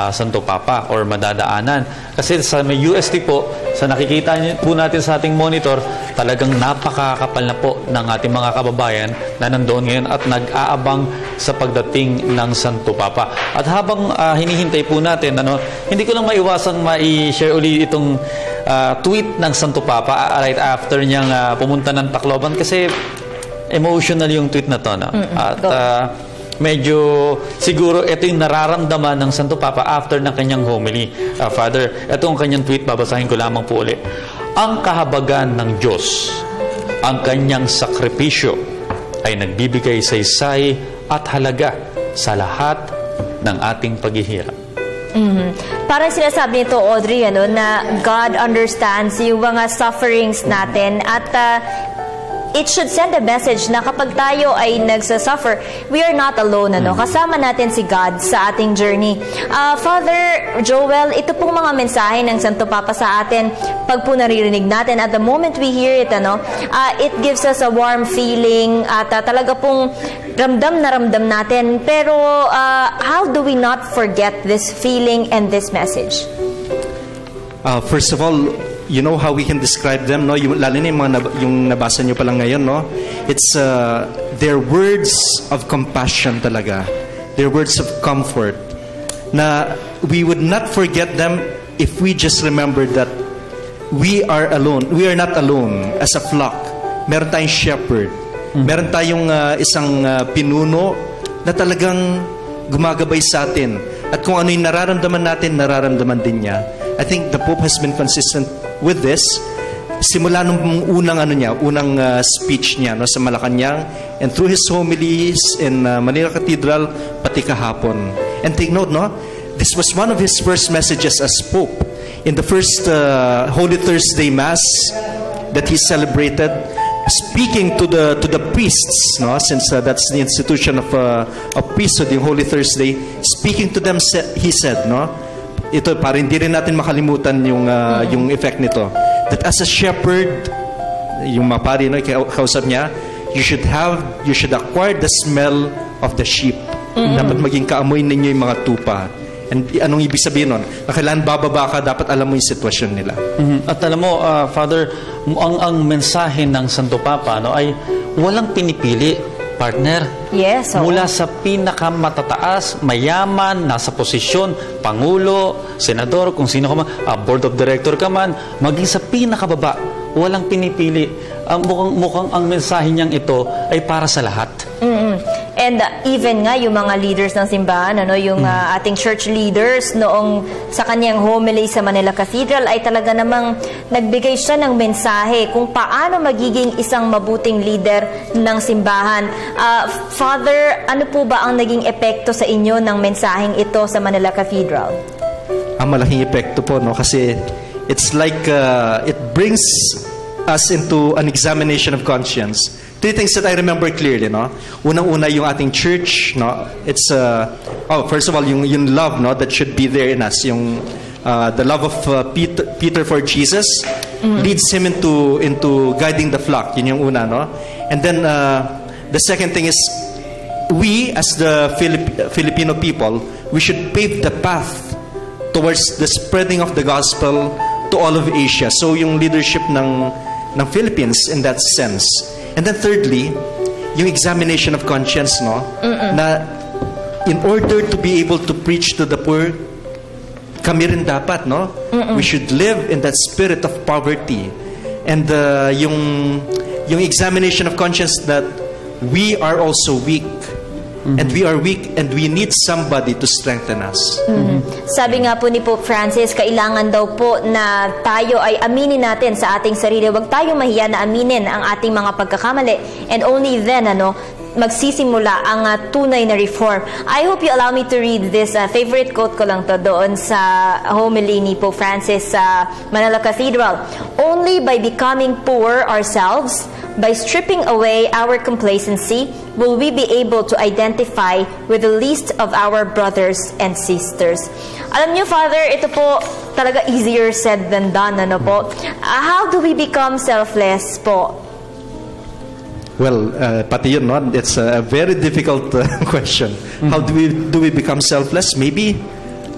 Santo Papa or madadaanan. Kasi sa may UST po, sa nakikita po natin sa ating monitor, talagang napakakapal na po ng ating mga kababayan na nandoon ngayon at nag-aabang sa pagdating ng Santo Papa. At habang hinihintay po natin, hindi ko lang maiwasang ma-share ulit itong tweet ng Santo Papa right after niyang pumunta ng Tacloban kasi emotional yung tweet na to. At medyo siguro ito yung nararamdaman ng Santo Papa after ng kanyang homily. Father, ito ang kanyang tweet, babasahin ko lamang po ulit. Ang kahabagan ng Diyos, ang kanyang sakripisyo ay nagbibigay saysay at halaga sa lahat ng ating paghihirap. Parang sinasabi nito, Audrey, na God understands yung mga sufferings natin at it should send a message na kapag tayo ay nagsasuffer, we are not alone. Kasama natin si God sa ating journey. Father Joel, ito pong mga mensahe ng Santo Papa sa atin, pag po naririnig natin, at the moment we hear it, it gives us a warm feeling at talaga pong ramdam na ramdam natin. Pero how do we not forget this feeling and this message? First of all, you know how we can describe them, lalo na yung nabasa nyo pa lang ngayon, it's their words of compassion talaga, their words of comfort, na we would not forget them if we just remember that we are not alone as a flock. Meron tayong shepherd, meron tayong isang pinuno na talagang gumagabay sa atin, at kung ano yung nararamdaman natin, nararamdaman din niya. I think the Pope has been consistent with this simula nung unang speech niya sa Malacanang, and through his homilies in Manila Cathedral pati kahapon. And take note, this was one of his first messages as Pope in the first Holy Thursday Mass that he celebrated, speaking to the priests, since that's the institution of priesthood, yung Holy Thursday. Speaking to them, he said, ito, para hindi rin natin makalimutan yung effect nito. That as a shepherd, yung mapari, kausap niya, you should acquire the smell of the sheep. Dapat maging kaamoy ninyo yung mga tupa. And anong ibig sabihin nun? Na kailangan bababa ka, dapat alam mo yung sitwasyon nila. At alam mo, Father, ang mensahe ng Santo Papa ay walang pinipili, partner. Yes. Mula sa pinakamatataas, mayaman, nasa posisyon, pangulo, senador, kung sino ka man, board of director ka man, maging sa pinakababa, walang pinipili. Mukhang ang mensahe niyang ito ay para sa lahat. And even nga yung mga leaders ng simbahan, yung ating church leaders noong sa kanyang homily sa Manila Cathedral ay talaga namang nagbigay siya ng mensahe kung paano magiging isang mabuting leader ng simbahan. Father, ano po ba ang naging epekto sa inyo ng mensaheng ito sa Manila Cathedral? Ang malaking epekto po, no? Kasi it's like it brings us into an examination of conscience. Three things that I remember clearly, no? Unang-una yung ating church, no? It's first of all yung love, no, that should be there in us. Yung the love of Peter for Jesus leads him into guiding the flock. Yun yung una, no? And then the second thing is we as the Filipino people, we should pave the path towards the spreading of the gospel to all of Asia. So yung leadership ng Philippines in that sense. And then thirdly, yung examination of conscience, no? Na in order to be able to preach to the poor, kami rin dapat, no? We should live in that spirit of poverty. And yung examination of conscience that we are also weak. And we are weak and we need somebody to strengthen us. Sabi nga po ni Pope Francis, kailangan daw po na tayo ay aminin natin sa ating sarili. Huwag tayong mahiya na aminin ang ating mga pagkakamali. And only then, magsisimula ang tunay na reform. I hope you allow me to read this favorite quote ko lang to doon sa homily ni Pope Francis sa Manila Cathedral. Only by becoming poor ourselves, by stripping away our complacency, will we be able to identify with the least of our brothers and sisters. Alam niyo, Father, ito po talaga easier said than done, po? How do we become selfless po? Well, pati yun, no? It's a very difficult question. How do we become selfless? Maybe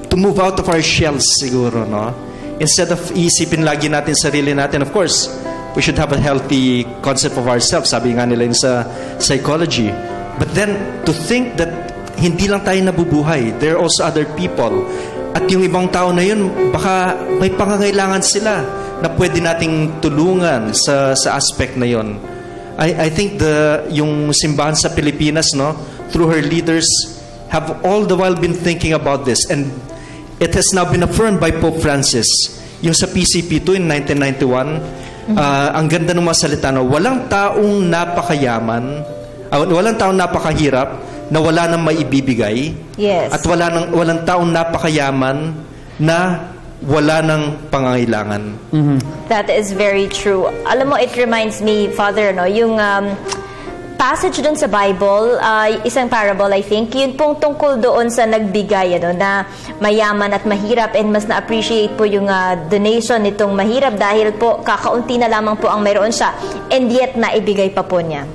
to move out of our shells, siguro, no? Instead of isipin lagi natin sarili natin, of course, we should have a healthy concept of ourselves. Sabi nga nila yun sa psychology. But then, to think that hindi lang tayo nabubuhay, there are also other people. At yung ibang tao na yun, baka may pangangailangan sila na pwede nating tulungan sa aspect na yun. I think yung simbahan sa Pilipinas, no, through her leaders, have all the while been thinking about this. And it has now been affirmed by Pope Francis. Yung sa PCP2 in 1991, ang ganda ng mga salita, no? Walang taong napakayaman, walang taong napakahirap na wala nang maibibigay. Yes. At walang taong napakayaman na wala nang pangangailangan. That is very true. Alam mo, it reminds me, Father, no, yung passage doon sa Bible, isang parable, I think, yun pong tungkol doon sa nagbigay, na mayaman at mahirap, and mas na-appreciate po yung donation nitong mahirap dahil po kakaunti na lamang po ang meron siya, and yet naibigay pa po niya.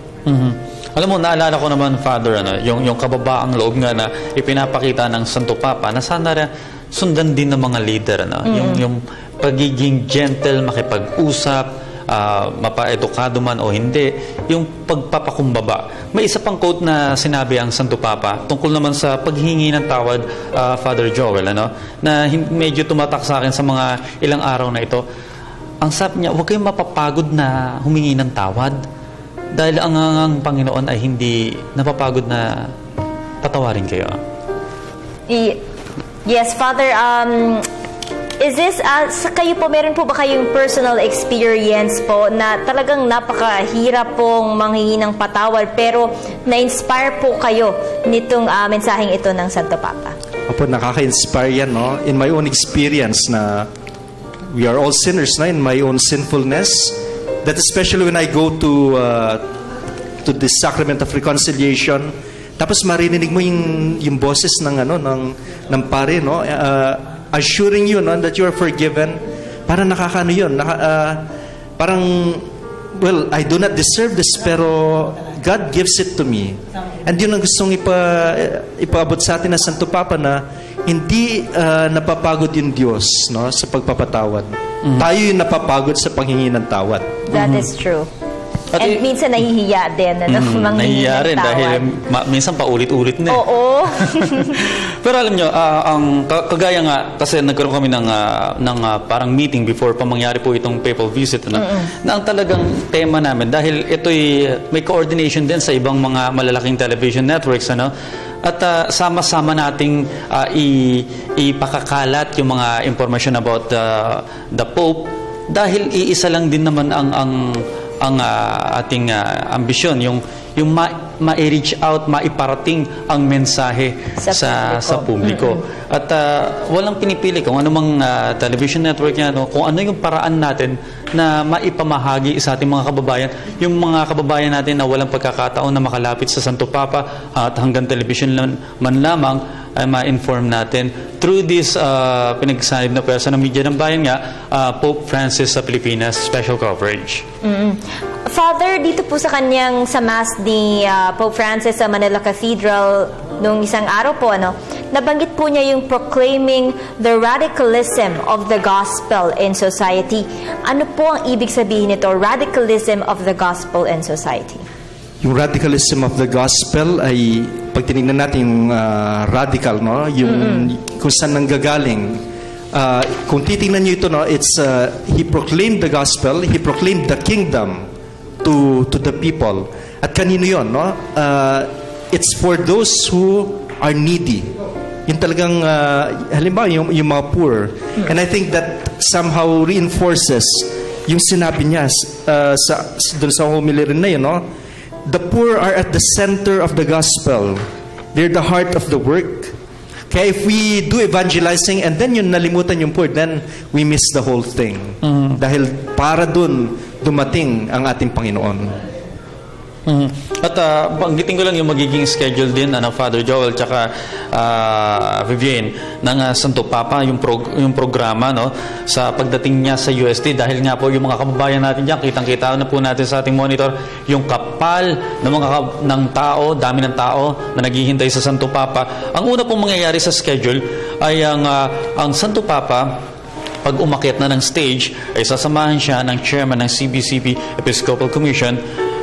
Alam mo, naalala ko naman, Father, yung kababaang loob nga na ipinapakita ng Santo Papa na sana sundan din ng mga leader, yung pagiging gentle, makipag-usap, mapa-edukado man o hindi, yung pagpapakumbaba. May isa pang quote na sinabi ang Santo Papa tungkol naman sa paghingi ng tawad, Father Joel, na medyo tumatak sa akin sa mga ilang araw na ito. Ang sabi niya, huwag kayong mapapagod na humingi ng tawad dahil ang Panginoon ay hindi napapagod na patawarin kayo. Yes, Father, is this, kayo po, meron po ba kayong personal experience po na talagang napakahirap pong manghingi ng patawad pero na-inspire po kayo nitong mensaheng ito ng Santo Papa? Opo, nakaka-inspire yan, no? In my own experience na we are all sinners, na in my own sinfulness, that especially when I go to the sacrament of reconciliation, tapos marinig mo yung boses ng pare, no? Assuring you, no, that you are forgiven. Parang nakakano yun. Parang, well, I do not deserve this, pero God gives it to me. And yun ang gustong ipaabot sa atin ng Santo Papa na hindi napapagod yung Diyos, no, sa pagpapatawad. Tayo yung napapagod sa panghingi ng tawad. That is true. At And minsan nahihiya din, manghingi nahihiya rin ng tawad. dahil minsan paulit-ulit na. Oo. Pero alam nyo, kagaya nga, kasi nagkaroon kami ng parang meeting before pa mangyari po itong papal visit, na ang talagang tema namin, dahil ito'y may coordination din sa ibang mga malalaking television networks, at sama-sama nating ipakakalat yung mga information about the Pope, dahil iisa lang din naman ang ating ambisyon, yung ma-reach out, maiparating ang mensahe sa publiko. At walang pinipili kung anumang television network yan, kung ano yung paraan natin na maipamahagi sa ating mga kababayan, yung mga kababayan natin na walang pagkakataon na makalapit sa Santo Papa at hanggang television man lamang, ay ma-inform natin through this pinagsanib na pwersa ng media ng bayan nga, Pope Francis sa Pilipinas special coverage. Father, dito po sa kanyang sa Mass ni Pope Francis sa Manila Cathedral nung isang araw po, nabanggit po niya yung proclaiming the radicalism of the gospel in society. Ano po ang ibig sabihin nito, radicalism of the gospel in society? Yung radicalism of the gospel ay, pag tinignan natin yung radical, no? Yung kung saan nanggagaling. Kung titingnan nyo ito, it's he proclaimed the gospel, he proclaimed the kingdom to the people. At kanino yun, no? It's for those who are needy. Yung talagang, halimbawa, yung mga poor. And I think that somehow reinforces yung sinabi niya doon sa homily rin na yun, no? The poor are at the center of the gospel. They're the heart of the work. Kaya if we do evangelizing and then yung nalimutan yung poor, then we miss the whole thing. Dahil para dun dumating ang ating Panginoon. At banggitin ko lang yung magiging schedule din Father Joel tsaka Vivian ng Santo Papa, yung programa, no, sa pagdating niya sa UST, dahil nga po yung mga kababayan natin diyan, kitang-kita na po natin sa ating monitor yung kapal ng tao, dami ng tao na naghihintay sa Santo Papa. Ang una pong mangyayari sa schedule ay ang Santo Papa, pag umakyat na ng stage, ay sasamahan siya ng chairman ng CBCP Episcopal Commission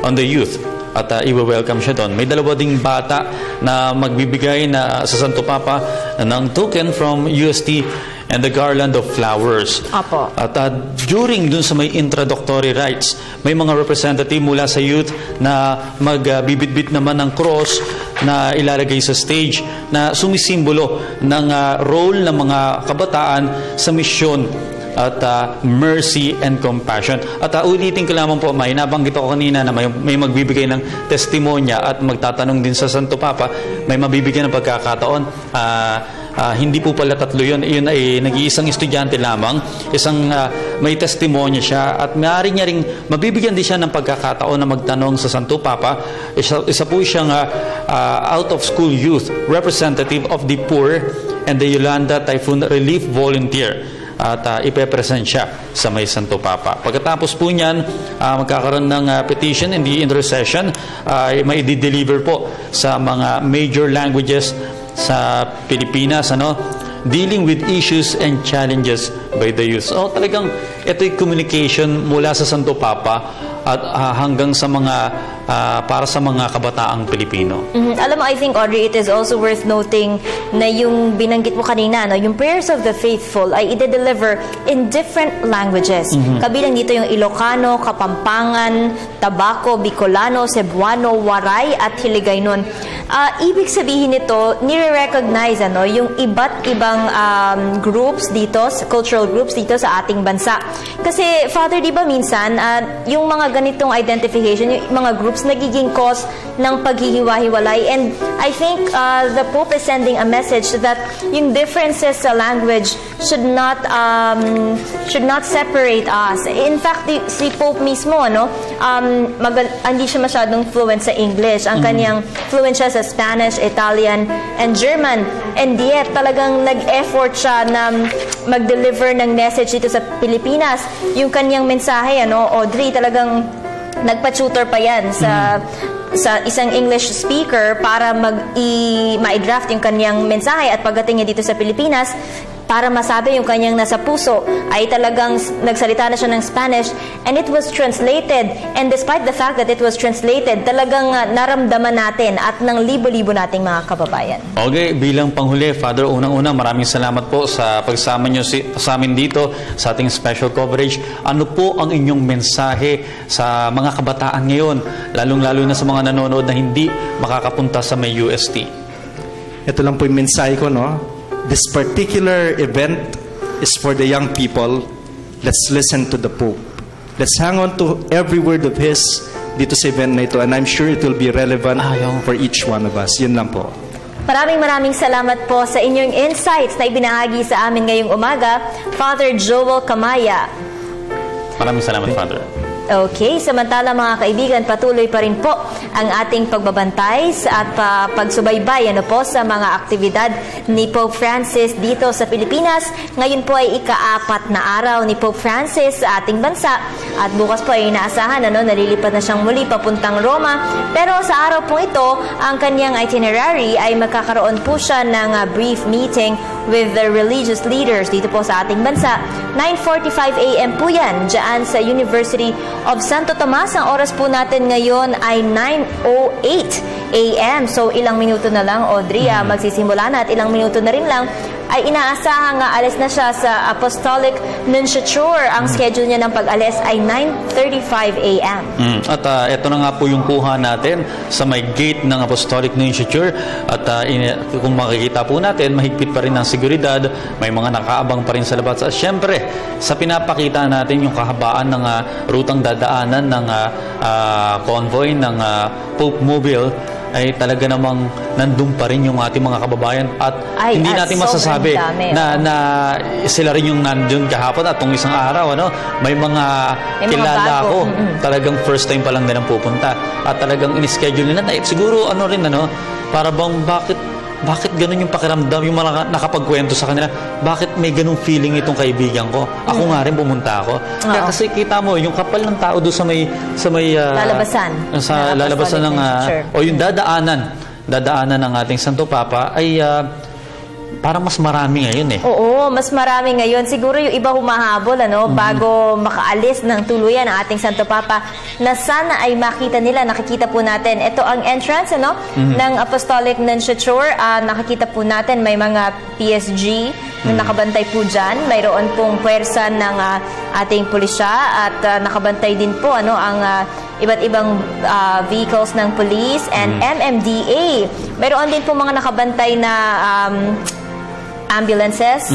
on the Youth. At i-welcome siya doon. May dalawa ding bata na magbibigay sa Santo Papa ng token from UST and the garland of flowers. Apo. At during dun sa may introductory rites, may mga representative mula sa youth na magbibitbit naman ng cross na ilalagay sa stage na sumisimbolo ng role ng mga kabataan sa misyon at mercy and compassion. At ulitin ko lamang po, may nabanggit ako kanina na may magbibigay ng testimonya at magtatanong din sa Santo Papa, may mabibigyan ng pagkakataon. Hindi po pala tatlo yun. Yun ay nag-iisang estudyante lamang. May testimonya siya at maaari niya ring mabibigyan din siya ng pagkakataon na magtanong sa Santo Papa. Isa po siyang out-of-school youth representative of the poor and the Yolanda Typhoon Relief Volunteer. At ipepresent siya sa may Santo Papa. Pagkatapos po niyan, magkakaroon ng petition and the intercession, may i-deliver po sa mga major languages sa Pilipinas, dealing with issues and challenges by the youth. So talagang ito'y communication mula sa Santo Papa at hanggang sa mga para sa mga kabataang Pilipino. Alam mo, I think, Audrey, it is also worth noting na yung binanggit mo kanina, yung prayers of the faithful ay i-deliver in different languages. Kabilang dito yung Ilocano, Kapampangan, Tabaco, Bicolano, Cebuano, Waray at Hiligaynon. Ibig sabihin nito, nire-recognize yung iba't ibang groups dito, cultural groups dito sa ating bansa. Kasi, Father, di ba minsan, yung mga ganitong identification, yung mga groups nagiging cause ng paghihiwa-hiwalay. And I think the Pope is sending a message that yung differences sa language should not separate us. In fact, si Pope mismo, hindi siya masyadong fluent sa English. Ang kanyang fluent siya sa Spanish, Italian, and German. And yet, talagang nag-effort siya na mag-deliver ng message dito sa Pilipinas. Yung kanyang mensahe, Audrey, talagang nagpa-tutor pa yan sa sa isang English speaker para ma-draft yung kanyang mensahe at pagdating niya dito sa Pilipinas, para masabi yung kanyang nasa puso, ay talagang nagsalita na siya ng Spanish and it was translated. And despite the fact that it was translated, talagang naramdaman natin at ng libo-libo nating mga kababayan. Okay, bilang panghuli, Father, unang-una, maraming salamat po sa pagsama nyo sa amin dito sa ating special coverage. Ano po ang inyong mensahe sa mga kabataan ngayon, lalong-lalo na sa mga nanonood na hindi makakapunta sa may UST? Ito lang po yung mensahe ko, no? This particular event is for the young people. Let's listen to the Pope. Let's hang on to every word of His dito sa event na ito, and I'm sure it will be relevant for each one of us. Yun lang po. Maraming salamat po sa inyong insights na ibinahagi sa amin ngayong umaga, Father Joel Kamaya. Maraming salamat, Father. Okay, samantala mga kaibigan, patuloy pa rin po ang ating pagbabantay at pagsubaybay sa mga aktibidad ni Pope Francis dito sa Pilipinas. Ngayon po ay ika-4 na araw ni Pope Francis sa ating bansa at bukas po ay inaasahan nalilipat na siyang muli papuntang Roma. Pero sa araw po ito, ang kanyang itinerary ay magkakaroon po siya ng brief meeting with the religious leaders dito po sa ating bansa. 9:45 a.m. po yan dyan sa University of Santo Tomas. Ang oras po natin ngayon ay 9:08 a.m. So ilang minuto na lang, Audrey, magsisimula na at ilang minuto na rin lang ay inaasahang alis na siya sa Apostolic Nunciature. Ang schedule niya ng pag-alis ay 9:35 a.m. At ito na nga po yung kuha natin sa may gate ng Apostolic Nunciature. At kung makikita po natin, mahigpit pa rin ang seguridad. May mga nakaabang pa rin sa labas. At syempre, sa pinapakita natin yung kahabaan ng rutang dadaanan ng convoy ng Pope Mobile, ay talaga namang nandun pa rin yung ating mga kababayan at hindi natin masasabi na sila rin yung nandun kahapon at itong isang araw. May mga kilala ko talagang first time pa lang nilang pupunta at talagang in-schedule nila na siguro para bang bakit ganun yung pakiramdam, yung mga nakapagkwento sa kanila, bakit may ganung feeling itong kaibigan ko? Ako nga rin pumunta ako. Kaya kasi kita mo, yung kapal ng tao doon sa may lalabasan. Sa lalabasan ng o yung dadaanan ng ating Santo Papa ay parang mas marami ngayon Oo, mas marami ngayon. Siguro yung iba humahabol bago makaalis ng tuluyan ang ating Santo Papa na sana ay makita nila. Nakikita po natin. Ito ang entrance ng Apostolic Nunciature. Nakikita po natin may mga PSG na nakabantay po dyan. Mayroon pong puwersa ng ating pulisya at nakabantay din po ang iba't ibang vehicles ng police and MMDA. Mayroon din po mga nakabantay na ambulances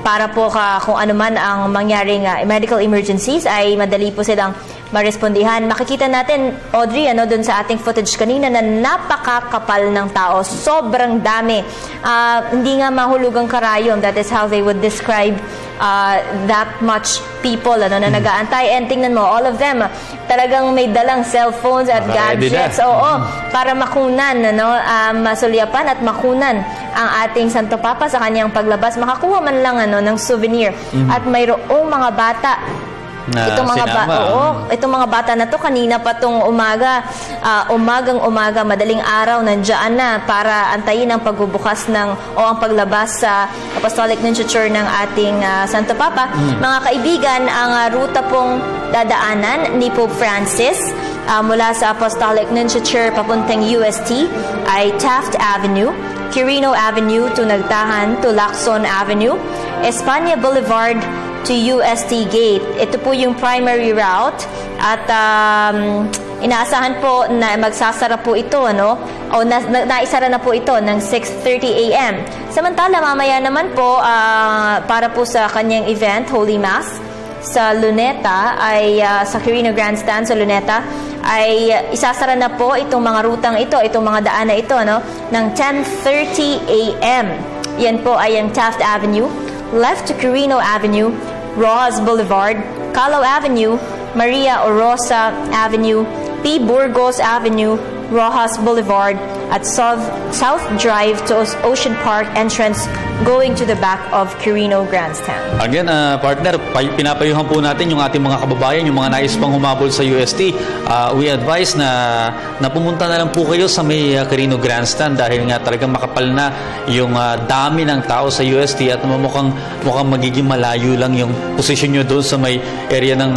para po kung ano man ang mangyaring medical emergencies ay madali po silang marespondihan. Makikita natin, Audrey, doon sa ating footage kanina na napakakapal ng tao. Sobrang dami. Hindi nga mahulugang karayom. That is how they would describe that much people na nag-aantay. And tingnan mo, all of them talagang may dalang cellphones at gadgets. Para makunan, masulyapan at makunan ang ating Santo Papa sa kanyang paglabas. Makakuha man lang ng souvenir. At mayroong mga bata itong mga bata na to kanina pa tong umagang-umaga, madaling araw nandiyan na para antayin ang pagbubukas o ang paglabas sa Apostolic Nunciature ng ating Santo Papa. Mga kaibigan, ang ruta pong dadaanan ni Pope Francis mula sa Apostolic Nunciature papuntang UST ay Taft Avenue, Quirino Avenue to Nagtahan to Lacson Avenue, Espana Boulevard to UST Gate. Ito po yung primary route at inaasahan po na magsasara po ito naisara na po ito ng 6:30 a.m. Samantala mamaya naman po para po sa kanyang event, Holy Mass sa Luneta sa Quirino Grandstand sa Luneta ay isasara na po itong mga rutang ito, itong mga daan na ito ng 10:30 a.m. Yan po ay ang Taft Avenue, left to Quirino Avenue, Rojas Boulevard, Calao Avenue, Maria Orosa Avenue, P. Burgos Avenue, Rojas Boulevard, at South Drive to Ocean Park entrance going to the back of Quirino Grandstand. Again, partner, pinapayuhan po natin yung ating mga kababayan, yung mga nais pang humabol sa UST. We advise na pumunta na lang po kayo sa may Quirino Grandstand dahil nga talagang makapal na yung dami ng tao sa UST at mukhang magiging malayo lang yung posisyon nyo doon sa may area ng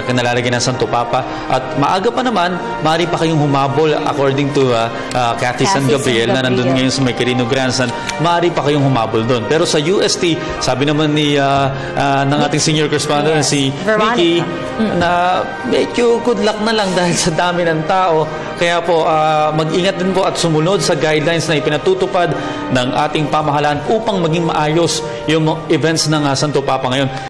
kanalalagyan ng Santo Papa. At maaga pa naman, maaari pa kayong humabol according to Cathy San Gabriel na nandun ngayon sa may Quirino Grandstand. Maaari pa kayong humabol doon. Pero sa UST, sabi naman ng ating senior correspondent si Mickey na medyo good luck na lang dahil sa dami ng tao. Kaya po, mag-ingat din po at sumunod sa guidelines na ipinatutupad ng ating pamahalaan upang maging maayos yung events ng Santo Papa ngayon.